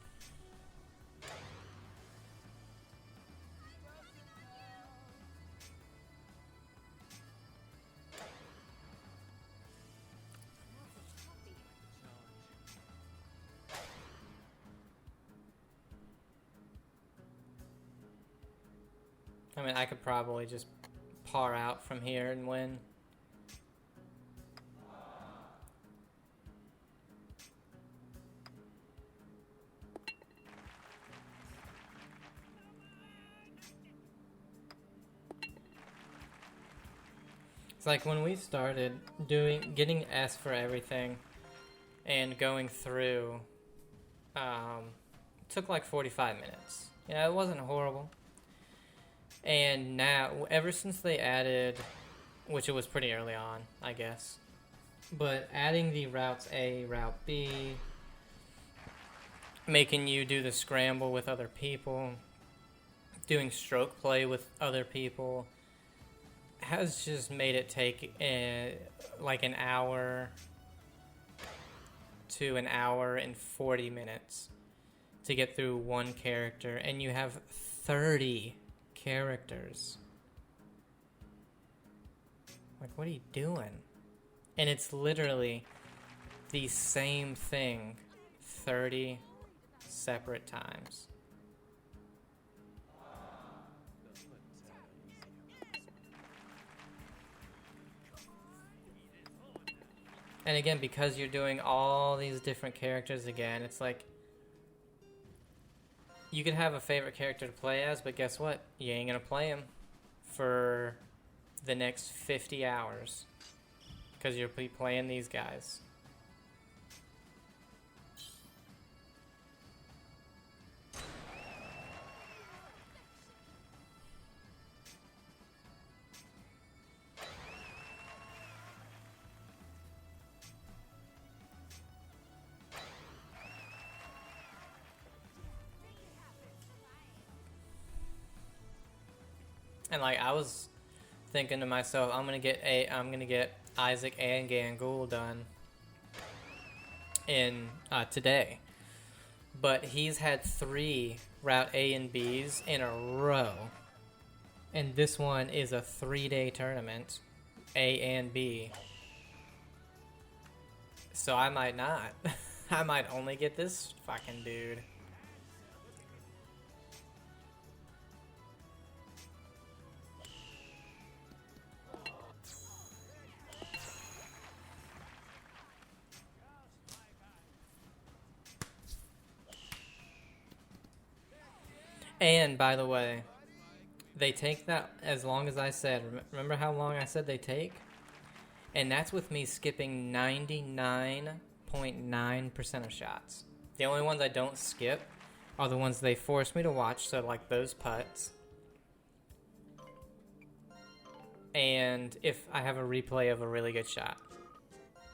I mean, I could probably just par out from here and win. It's like when we started getting S for everything and going through, took like 45 minutes. You know, it wasn't horrible. And now, ever since they added, which it was pretty early on, I guess, but adding the routes A, route B, making you do the scramble with other people, doing stroke play with other people, has just made it take like an hour to an hour and 40 minutes to get through one character, and you have 30 characters. Like, what are you doing? And it's literally the same thing 30 separate times. And again, because you're doing all these different characters again, it's like, you could have a favorite character to play as, but guess what? You ain't gonna play him for the next 50 hours because you'll be playing these guys. And like, I was thinking to myself, I'm gonna get Izzak and Gangool done in today, but he's had 3 Route A and B's in a row, and this one is a 3-day tournament, A and B. So I might not. I might only get this fucking dude. And, by the way, they take that as long as I said. Remember how long I said they take? And that's with me skipping 99% 98.9% of shots. The only ones I don't skip are the ones they force me to watch, so like those putts. And if I have a replay of a really good shot.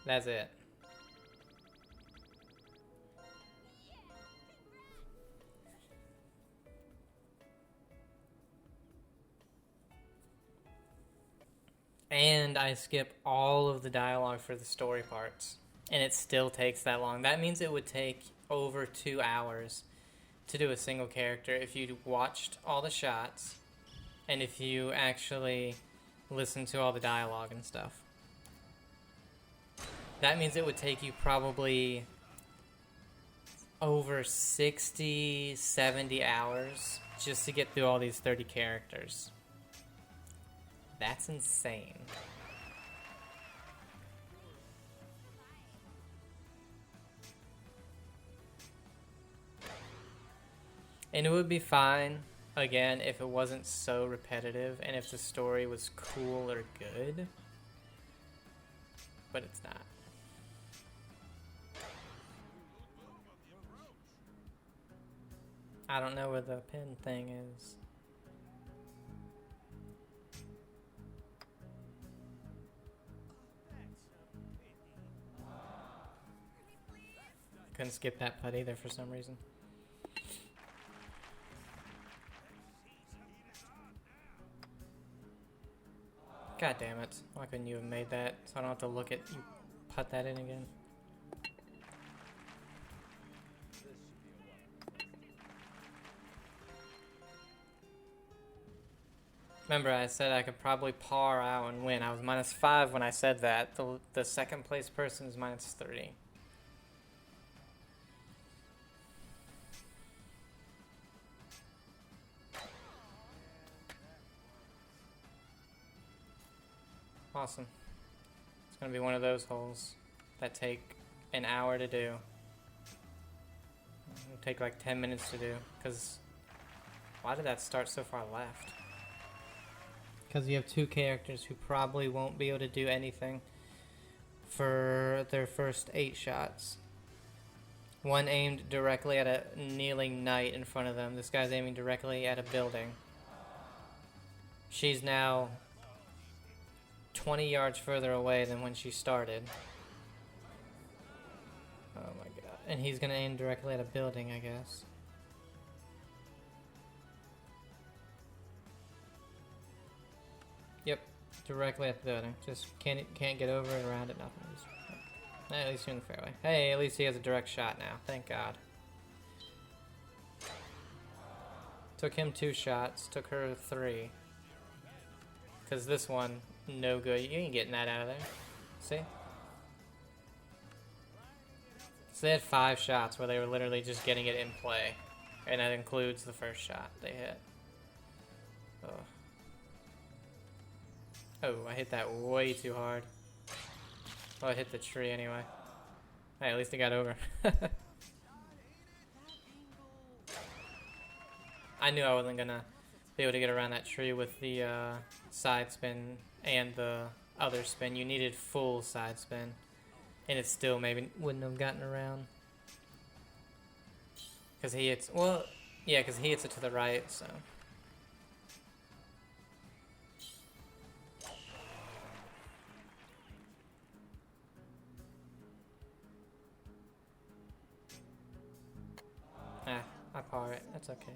That's it. And I skip all of the dialogue for the story parts. And it still takes that long. That means it would take over 2 hours to do a single character if you watched all the shots and if you actually listened to all the dialogue and stuff. That means it would take you probably over 60, 70 hours just to get through all these 30 characters. That's insane. And it would be fine, again, if it wasn't so repetitive and if the story was cool or good. But it's not. I don't know where the pin thing is. Couldn't skip that putt either for some reason. God damn it. Why couldn't you have made that so I don't have to look at you putt that in again? Remember, I said I could probably par out and win. I was -5 when I said that. The second place person is -3. Awesome. It's going to be one of those holes that take an hour to do. It'll take like 10 minutes to do. Because why did that start so far left? Because you have 2 characters who probably won't be able to do anything for their first 8 shots. One aimed directly at a kneeling knight in front of them. This guy's aiming directly at a building. She's now 20 yards further away than when she started. Oh my god. And he's gonna aim directly at a building, I guess. Yep, directly at the building. Just can't get over it, around it, nothing. Just, at least you're in the fairway. Hey, at least he has a direct shot now. Thank God. Took him 2 shots, took her 3. Because this one, no good. You ain't getting that out of there. See? So they had 5 shots where they were literally just getting it in play. And that includes the first shot they hit. Oh. Oh, I hit that way too hard. Well, I hit the tree anyway. Hey, at least it got over. I knew I wasn't gonna be able to get around that tree with the side spin and the other spin. You needed full side spin. And it still maybe wouldn't have gotten around. Because he hits, well, yeah, because he hits it to the right, so. I par it. That's okay.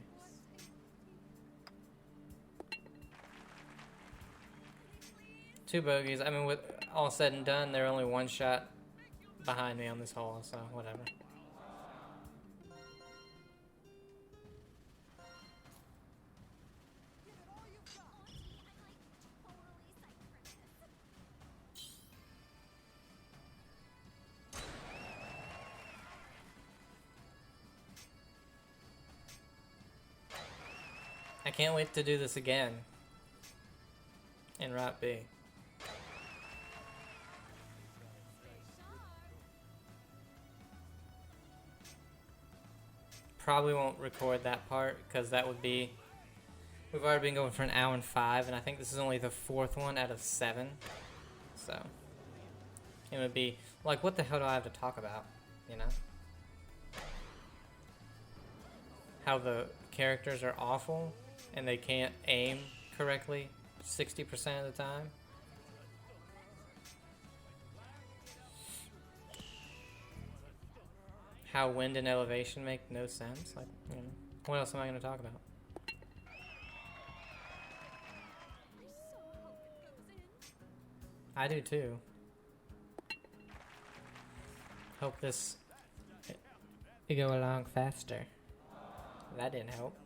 Two bogeys. I mean, with all said and done, they're only 1 shot behind me on this hole, so whatever. I can't wait to do this again in Route B. Probably won't record that part because that would be, we've already been going for an hour and 5, and I think this is only the 4th one out of 7, so It would be like, what the hell do I have to talk about? You know? How the characters are awful and they can't aim correctly 60% of the time. How wind and elevation make no sense. Like, you know, what else am I going to talk about? I do too. Hope this it go along faster. That didn't help.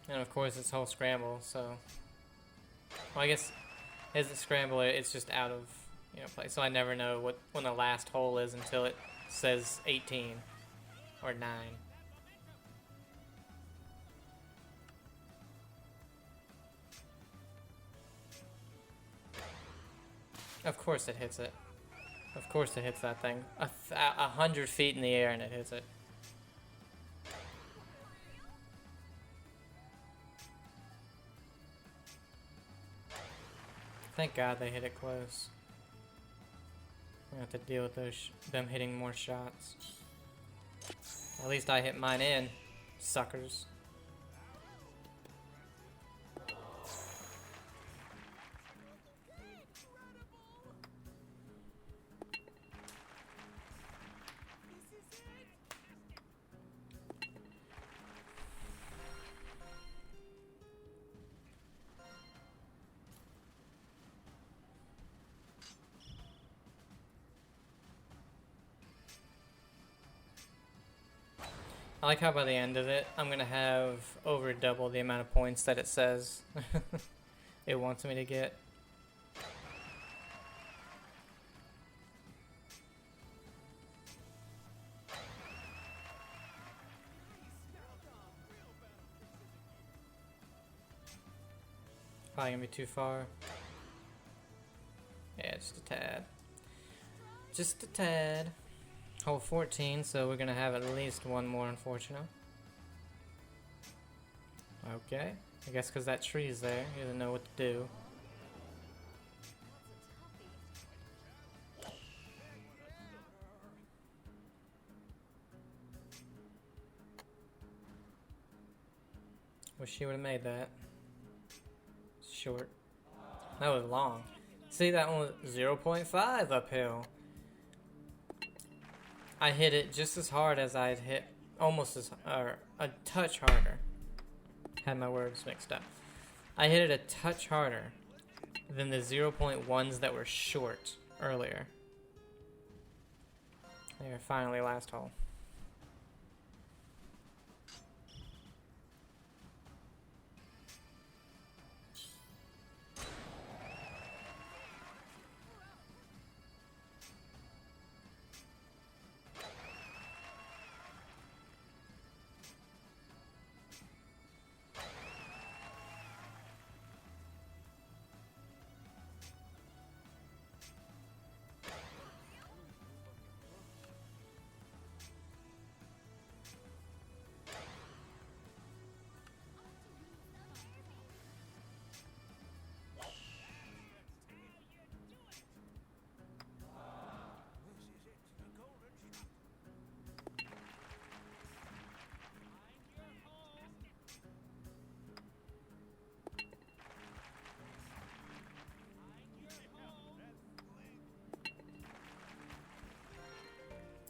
And of course it's whole scramble, so... Well, I guess as it scramble, it's just out of, you know, place. So I never know what when the last hole is until it says 18 or 9. Of course it hits it. Of course it hits that thing. 100 feet in the air and it hits it. Thank God they hit it close. I have to deal with them hitting more shots. At least I hit mine in, suckers. I like how by the end of it, I'm gonna have over double the amount of points that it says it wants me to get. Probably gonna be too far. Yeah, just a tad. Just a tad. Hole 14, so we're gonna have at least one more, unfortunate. Okay, I guess because that tree is there, he doesn't know what to do. Wish she would have made that. Short. That was long. See, that one was 0.5 uphill. I hit it just as hard as I'd hit, almost as, or a touch harder. Had my words mixed up. I hit it a touch harder than the 0.1s that were short earlier. There, finally, last hole.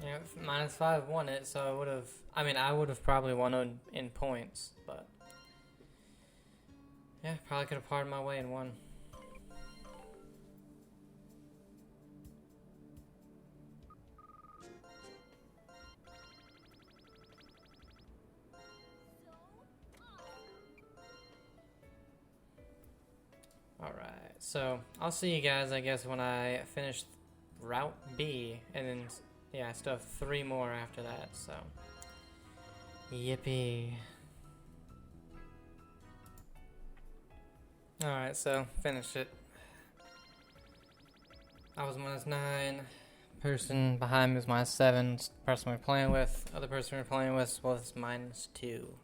Yeah, -5 won it, so I would have. I mean, I would have probably won in points, but yeah, probably could have parted my way and won. All right, so I'll see you guys, I guess, when I finish Route B, and then. Yeah, I still have 3 more after that, so. Yippee. Alright, so finish it. I was -9. Person behind me was -7. Person we're playing with. Other person we're playing with was -2.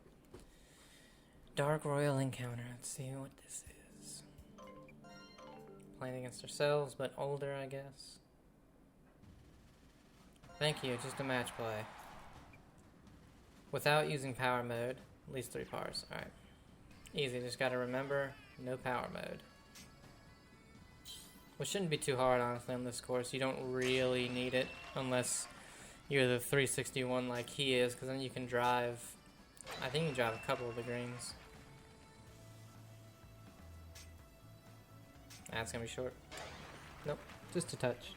Dark Royal Encounter. Let's see what this is. Playing against ourselves, but older, I guess. Thank you, just a match play. Without using power mode. At least 3 pars. Alright. Easy, just gotta remember, no power mode. Which shouldn't be too hard, honestly, on this course. You don't really need it unless you're the 361 like he is, because then you can drive. I think you can drive a couple of the greens. That's gonna be short. Nope, just a touch.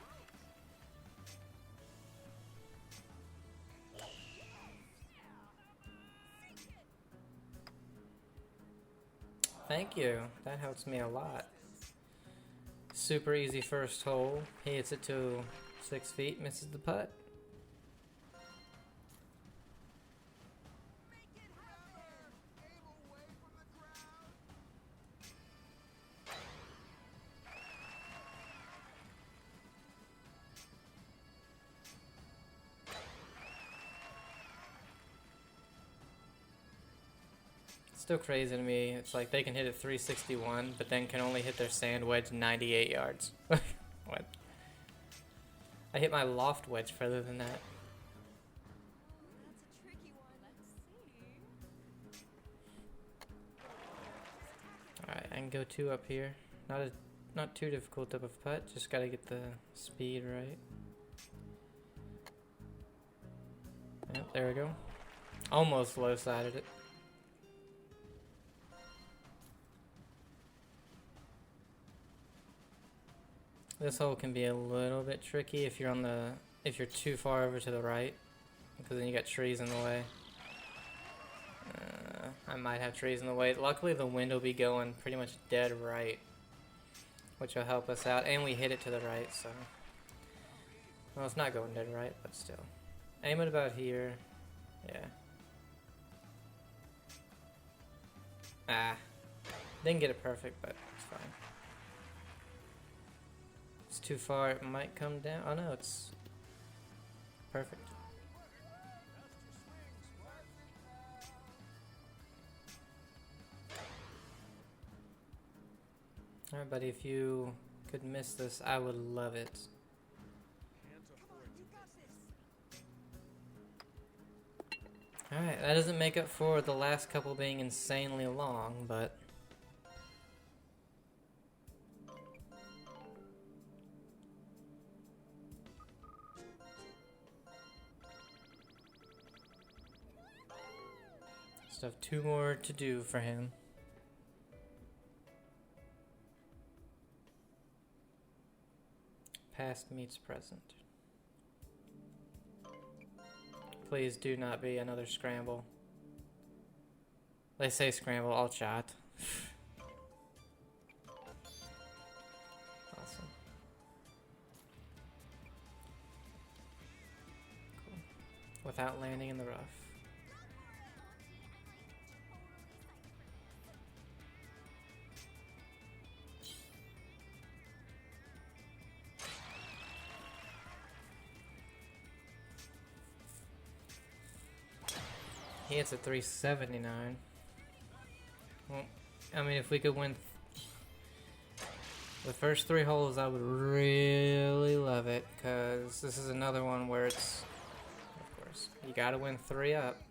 Thank you, that helps me a lot. Super easy first hole. He hits it to 6 feet, misses the putt. Still crazy to me. It's like they can hit it 361, but then can only hit their sand wedge 98 yards. What? I hit my loft wedge further than that. That's a tricky one. Let's see. Alright, I can go 2 up here. Not too difficult of a putt, just gotta get the speed right. Yep, there we go. Almost low-sided it. This hole can be a little bit tricky if you're too far over to the right, because then you got trees in the way. I might have trees in the way. Luckily the wind will be going pretty much dead right, which will help us out, and we hit it to the right, so. Well, it's not going dead right, but still. Aim it about here. Yeah. Ah. Didn't get it perfect, but it's fine. It's too far, it might come down. Oh no, it's perfect. Alright, buddy, if you could miss this, I would love it. Alright, that doesn't make up for the last couple being insanely long, but still have 2 more to do for him. Past meets present. Please do not be another scramble. They say scramble, I'll shot. Awesome. Cool. Without landing in the rough. He hits a 379. Well, I mean, if we could win the first 3 holes, I would really love it, because this is another one where it's, of course, you gotta win 3 up,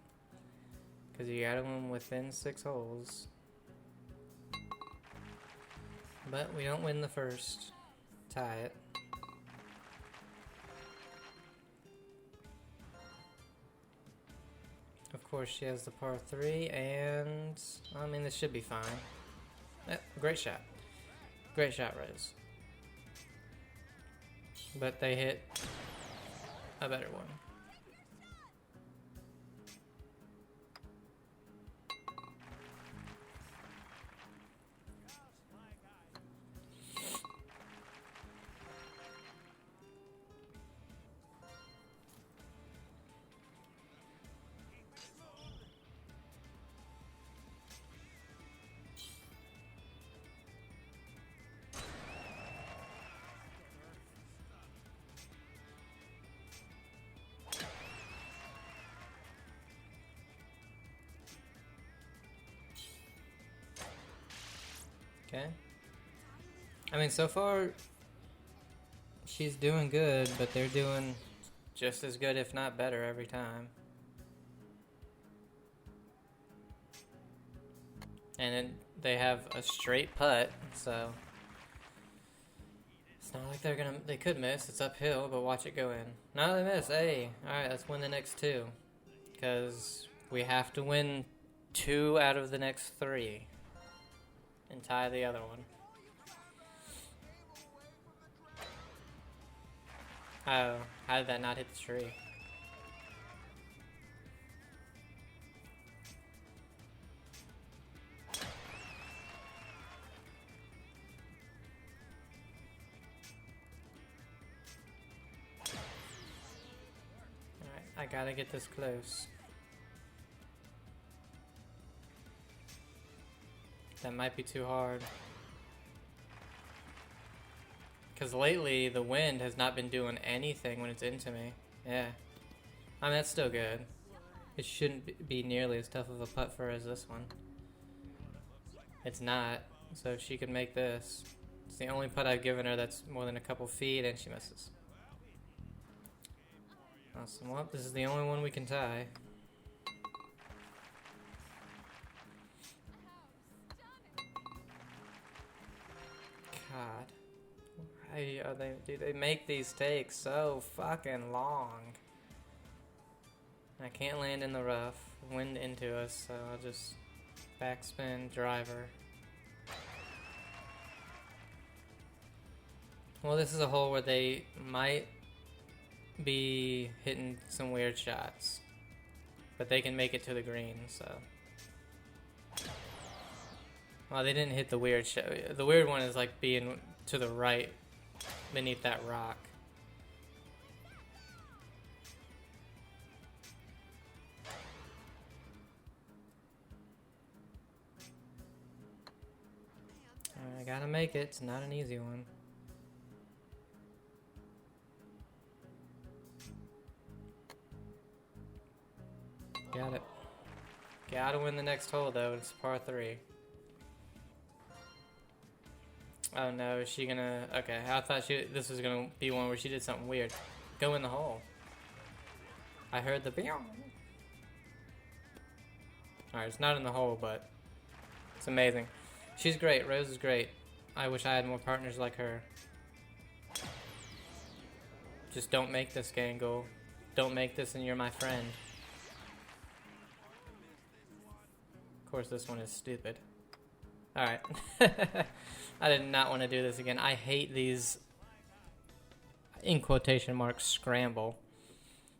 because you gotta win within 6 holes. But we don't win the first. Tie it. Of course, she has the par 3, and I mean, this should be fine. Great shot. Great shot, Rose. But they hit a better one. Okay. I mean, so far, she's doing good, but they're doing just as good, if not better, every time. And then they have a straight putt, so it's not like they could miss. It's uphill, but watch it go in. No, they miss. Hey, all right, let's win the next two, because we have to win 2 out of the next 3 and tie the other one. Oh, how did that not hit the tree? Alright, I gotta get this close. That might be too hard. Because lately, the wind has not been doing anything when it's into me. Yeah. I mean, that's still good. It shouldn't be nearly as tough of a putt for her as this one. It's not. So if she could make this. It's the only putt I've given her that's more than a couple feet, and she misses. Awesome. Well, this is the only one we can tie. God. Why are do they make these take so fucking long? I can't land in the rough. Wind into us, so I'll just backspin driver. Well, this is a hole where they might be hitting some weird shots, but they can make it to the green, so. Well, they didn't hit the weird shot. The weird one is like being to the right beneath that rock. I gotta make it. It's not an easy one. Got it. Gotta win the next hole though. It's par 3. Oh no, is she gonna... Okay, I thought this was gonna be one where she did something weird. Go in the hole. I heard the... Alright, it's not in the hole, but it's amazing. She's great. Rose is great. I wish I had more partners like her. Just don't make this, Gangle. Don't make this and you're my friend. Of course, this one is stupid. Alright. I did not want to do this again. I hate these, in quotation marks, scramble.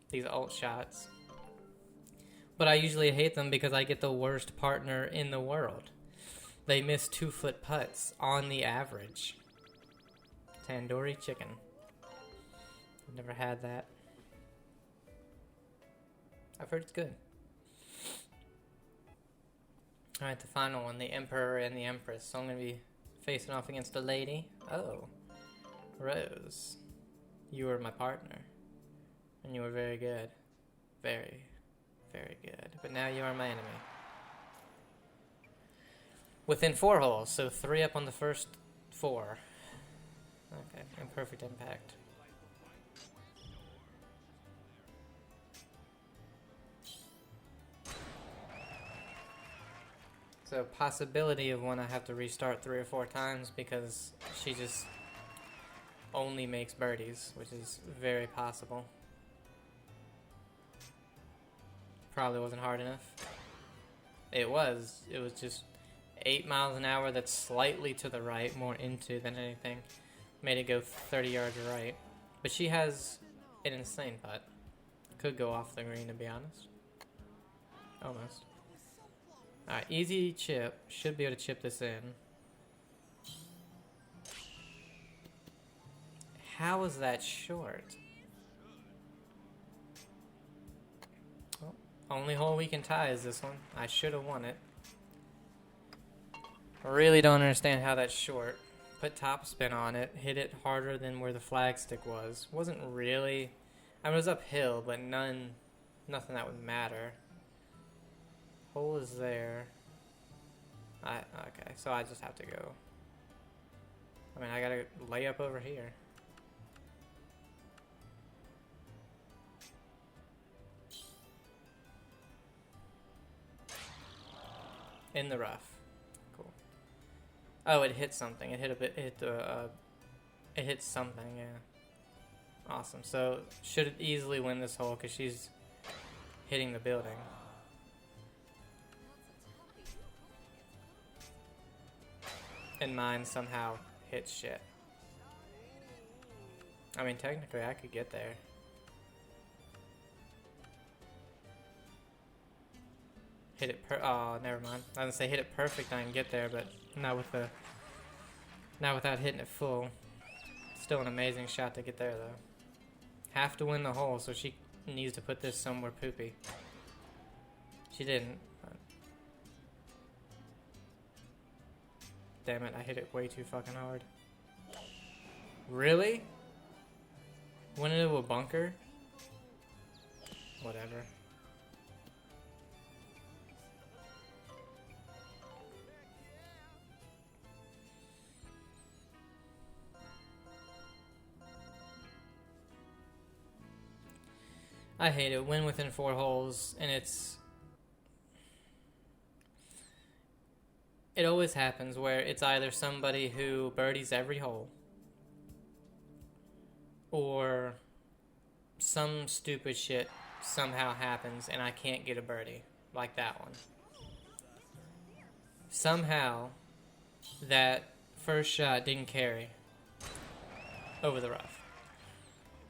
These ult shots. But I usually hate them because I get the worst partner in the world. They miss 2-foot putts on the average. Tandoori chicken. I've never had that. I've heard it's good. Alright, the final one, the Emperor and the Empress. So I'm going to be facing off against a lady. Oh. Rose. You were my partner. And you were very good. Very, very good. But now you are my enemy. Within 4 holes, so 3 up on the first 4. Okay, imperfect impact. So possibility of when I have to restart 3 or 4 times because she just only makes birdies, which is very possible. Probably wasn't hard enough. It was just 8 miles an hour that's slightly to the right, more into than anything. Made it go 30 yards right. But she has an insane putt. Could go off the green, to be honest. Almost. Alright, easy chip. Should be able to chip this in. How is that short? Well, only hole we can tie is this one. I should have won it. I really don't understand how that's short. Put topspin on it. Hit it harder than where the flagstick was. Wasn't really... I mean, it was uphill, but nothing that would matter. Hole is there. Okay, so I just have to go I mean, I gotta lay up over here. In the rough. Cool. Oh, it hit something. It hit a bit. It hit something. Yeah. Awesome. So should easily win this hole because she's hitting the building. And mine somehow hits shit. I mean, technically, I could get there. Hit it oh, never mind. I was gonna say hit it perfect, I can get there, but not without hitting it full. Still an amazing shot to get there, though. Have to win the hole, so she needs to put this somewhere poopy. She didn't. But... Damn it, I hit it way too fucking hard. Really? Went into a bunker? Whatever. I hate it. Win within 4 holes, and it always happens where it's either somebody who birdies every hole, or some stupid shit somehow happens and I can't get a birdie, like that one. Somehow, that first shot didn't carry over the rough.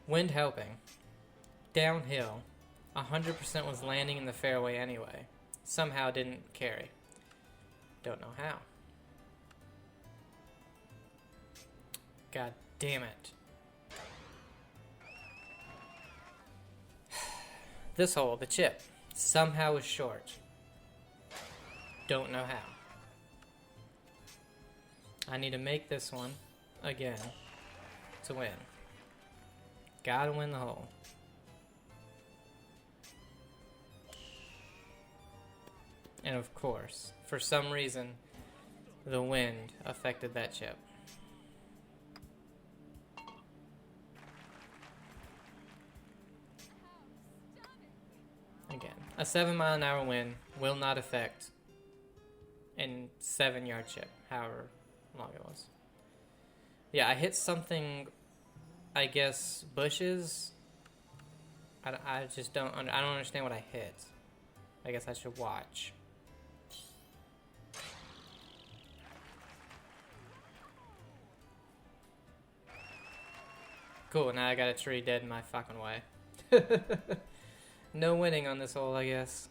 Wind helping. Downhill, 100% was landing in the fairway anyway. Somehow didn't carry. Don't know how. God damn it. This hole, the chip, somehow was short. Don't know how. I need to make this one again to win. Gotta win the hole. And of course, for some reason, the wind affected that chip. Again, a 7-mile-an-hour wind will not affect a 7-yard chip, however long it was. Yeah, I hit something, I guess, bushes. I just don't, I don't understand what I hit. I guess I should watch. Cool, now I got a tree dead in my fucking way. No winning on this hole, I guess.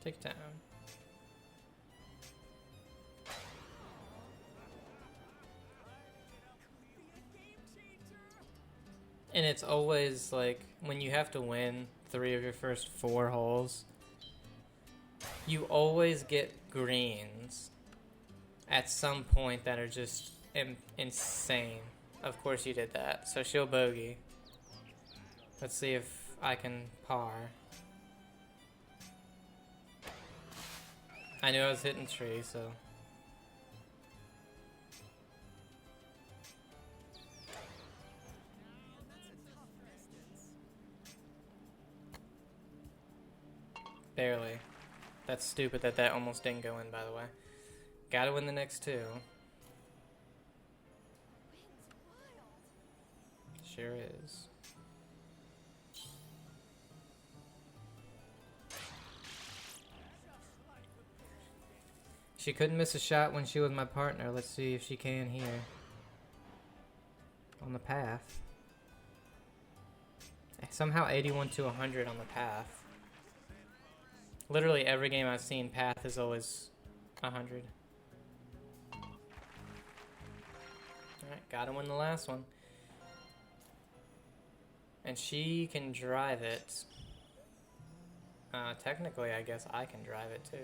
Take your time. And it's always like when you have to win 3 of your first 4 holes, you always get greens at some point that are just insane. Of course you did that. So she'll bogey. Let's see if I can par. I knew I was hitting tree, so... Barely. That's stupid that almost didn't go in, by the way. Gotta win the next 2. Sure is. She couldn't miss a shot when she was my partner. Let's see if she can here. On the path. Somehow 81 to 100 on the path. Literally every game I've seen, path is always 100. Alright, gotta win the last one. And she can drive it. Technically, I guess I can drive it too.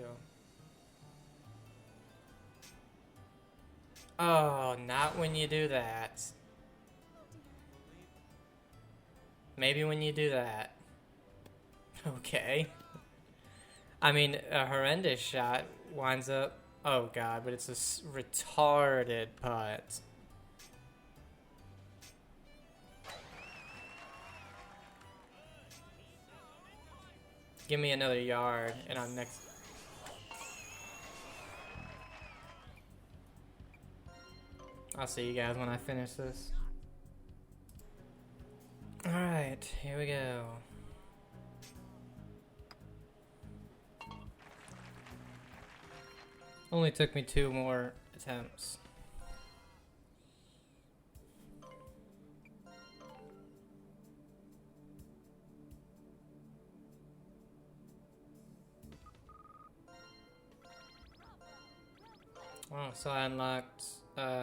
Oh, not when you do that. Maybe when you do that. Okay. I mean, a horrendous shot winds up... Oh god, but it's a retarded putt. Give me another yard, and I'm next... I'll see you guys when I finish this. Alright, here we go. Only took me 2 more attempts. Oh, so I unlocked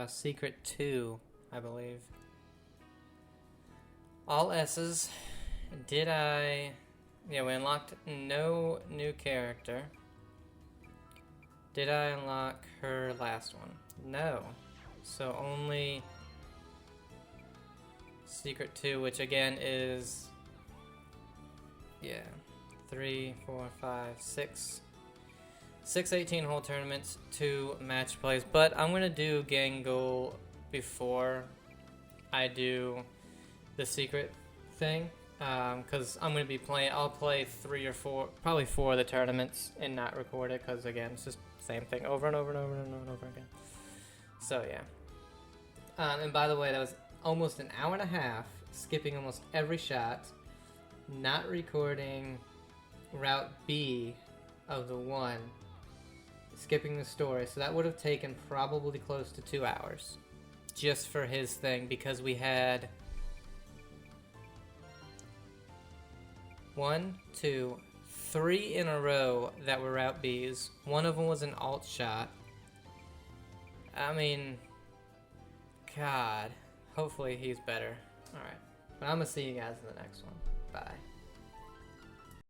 Secret 2, I believe. All S's. Did I... Yeah, we unlocked no new character. Did I unlock her last one? No. So only Secret 2, which again is... Yeah. 3, 4, 5, 6. 6 18-hole tournaments, 2 match plays. But I'm going to do gang goal before I do the secret thing. Because I'm going to be playing... I'll play 3 or 4... Probably 4 of the tournaments and not record it. Because again, it's just same thing over and over and over and over again. So yeah. And by the way, that was almost an hour and a half, skipping almost every shot, not recording Route B of the 1, skipping the story. So that would have taken probably close to 2 hours just for his thing, because we had 1, 2, 3 in a row that were Route Bs. One of them was an alt shot. I mean, God, hopefully he's better. Alright, but I'm gonna see you guys in the next one. Bye.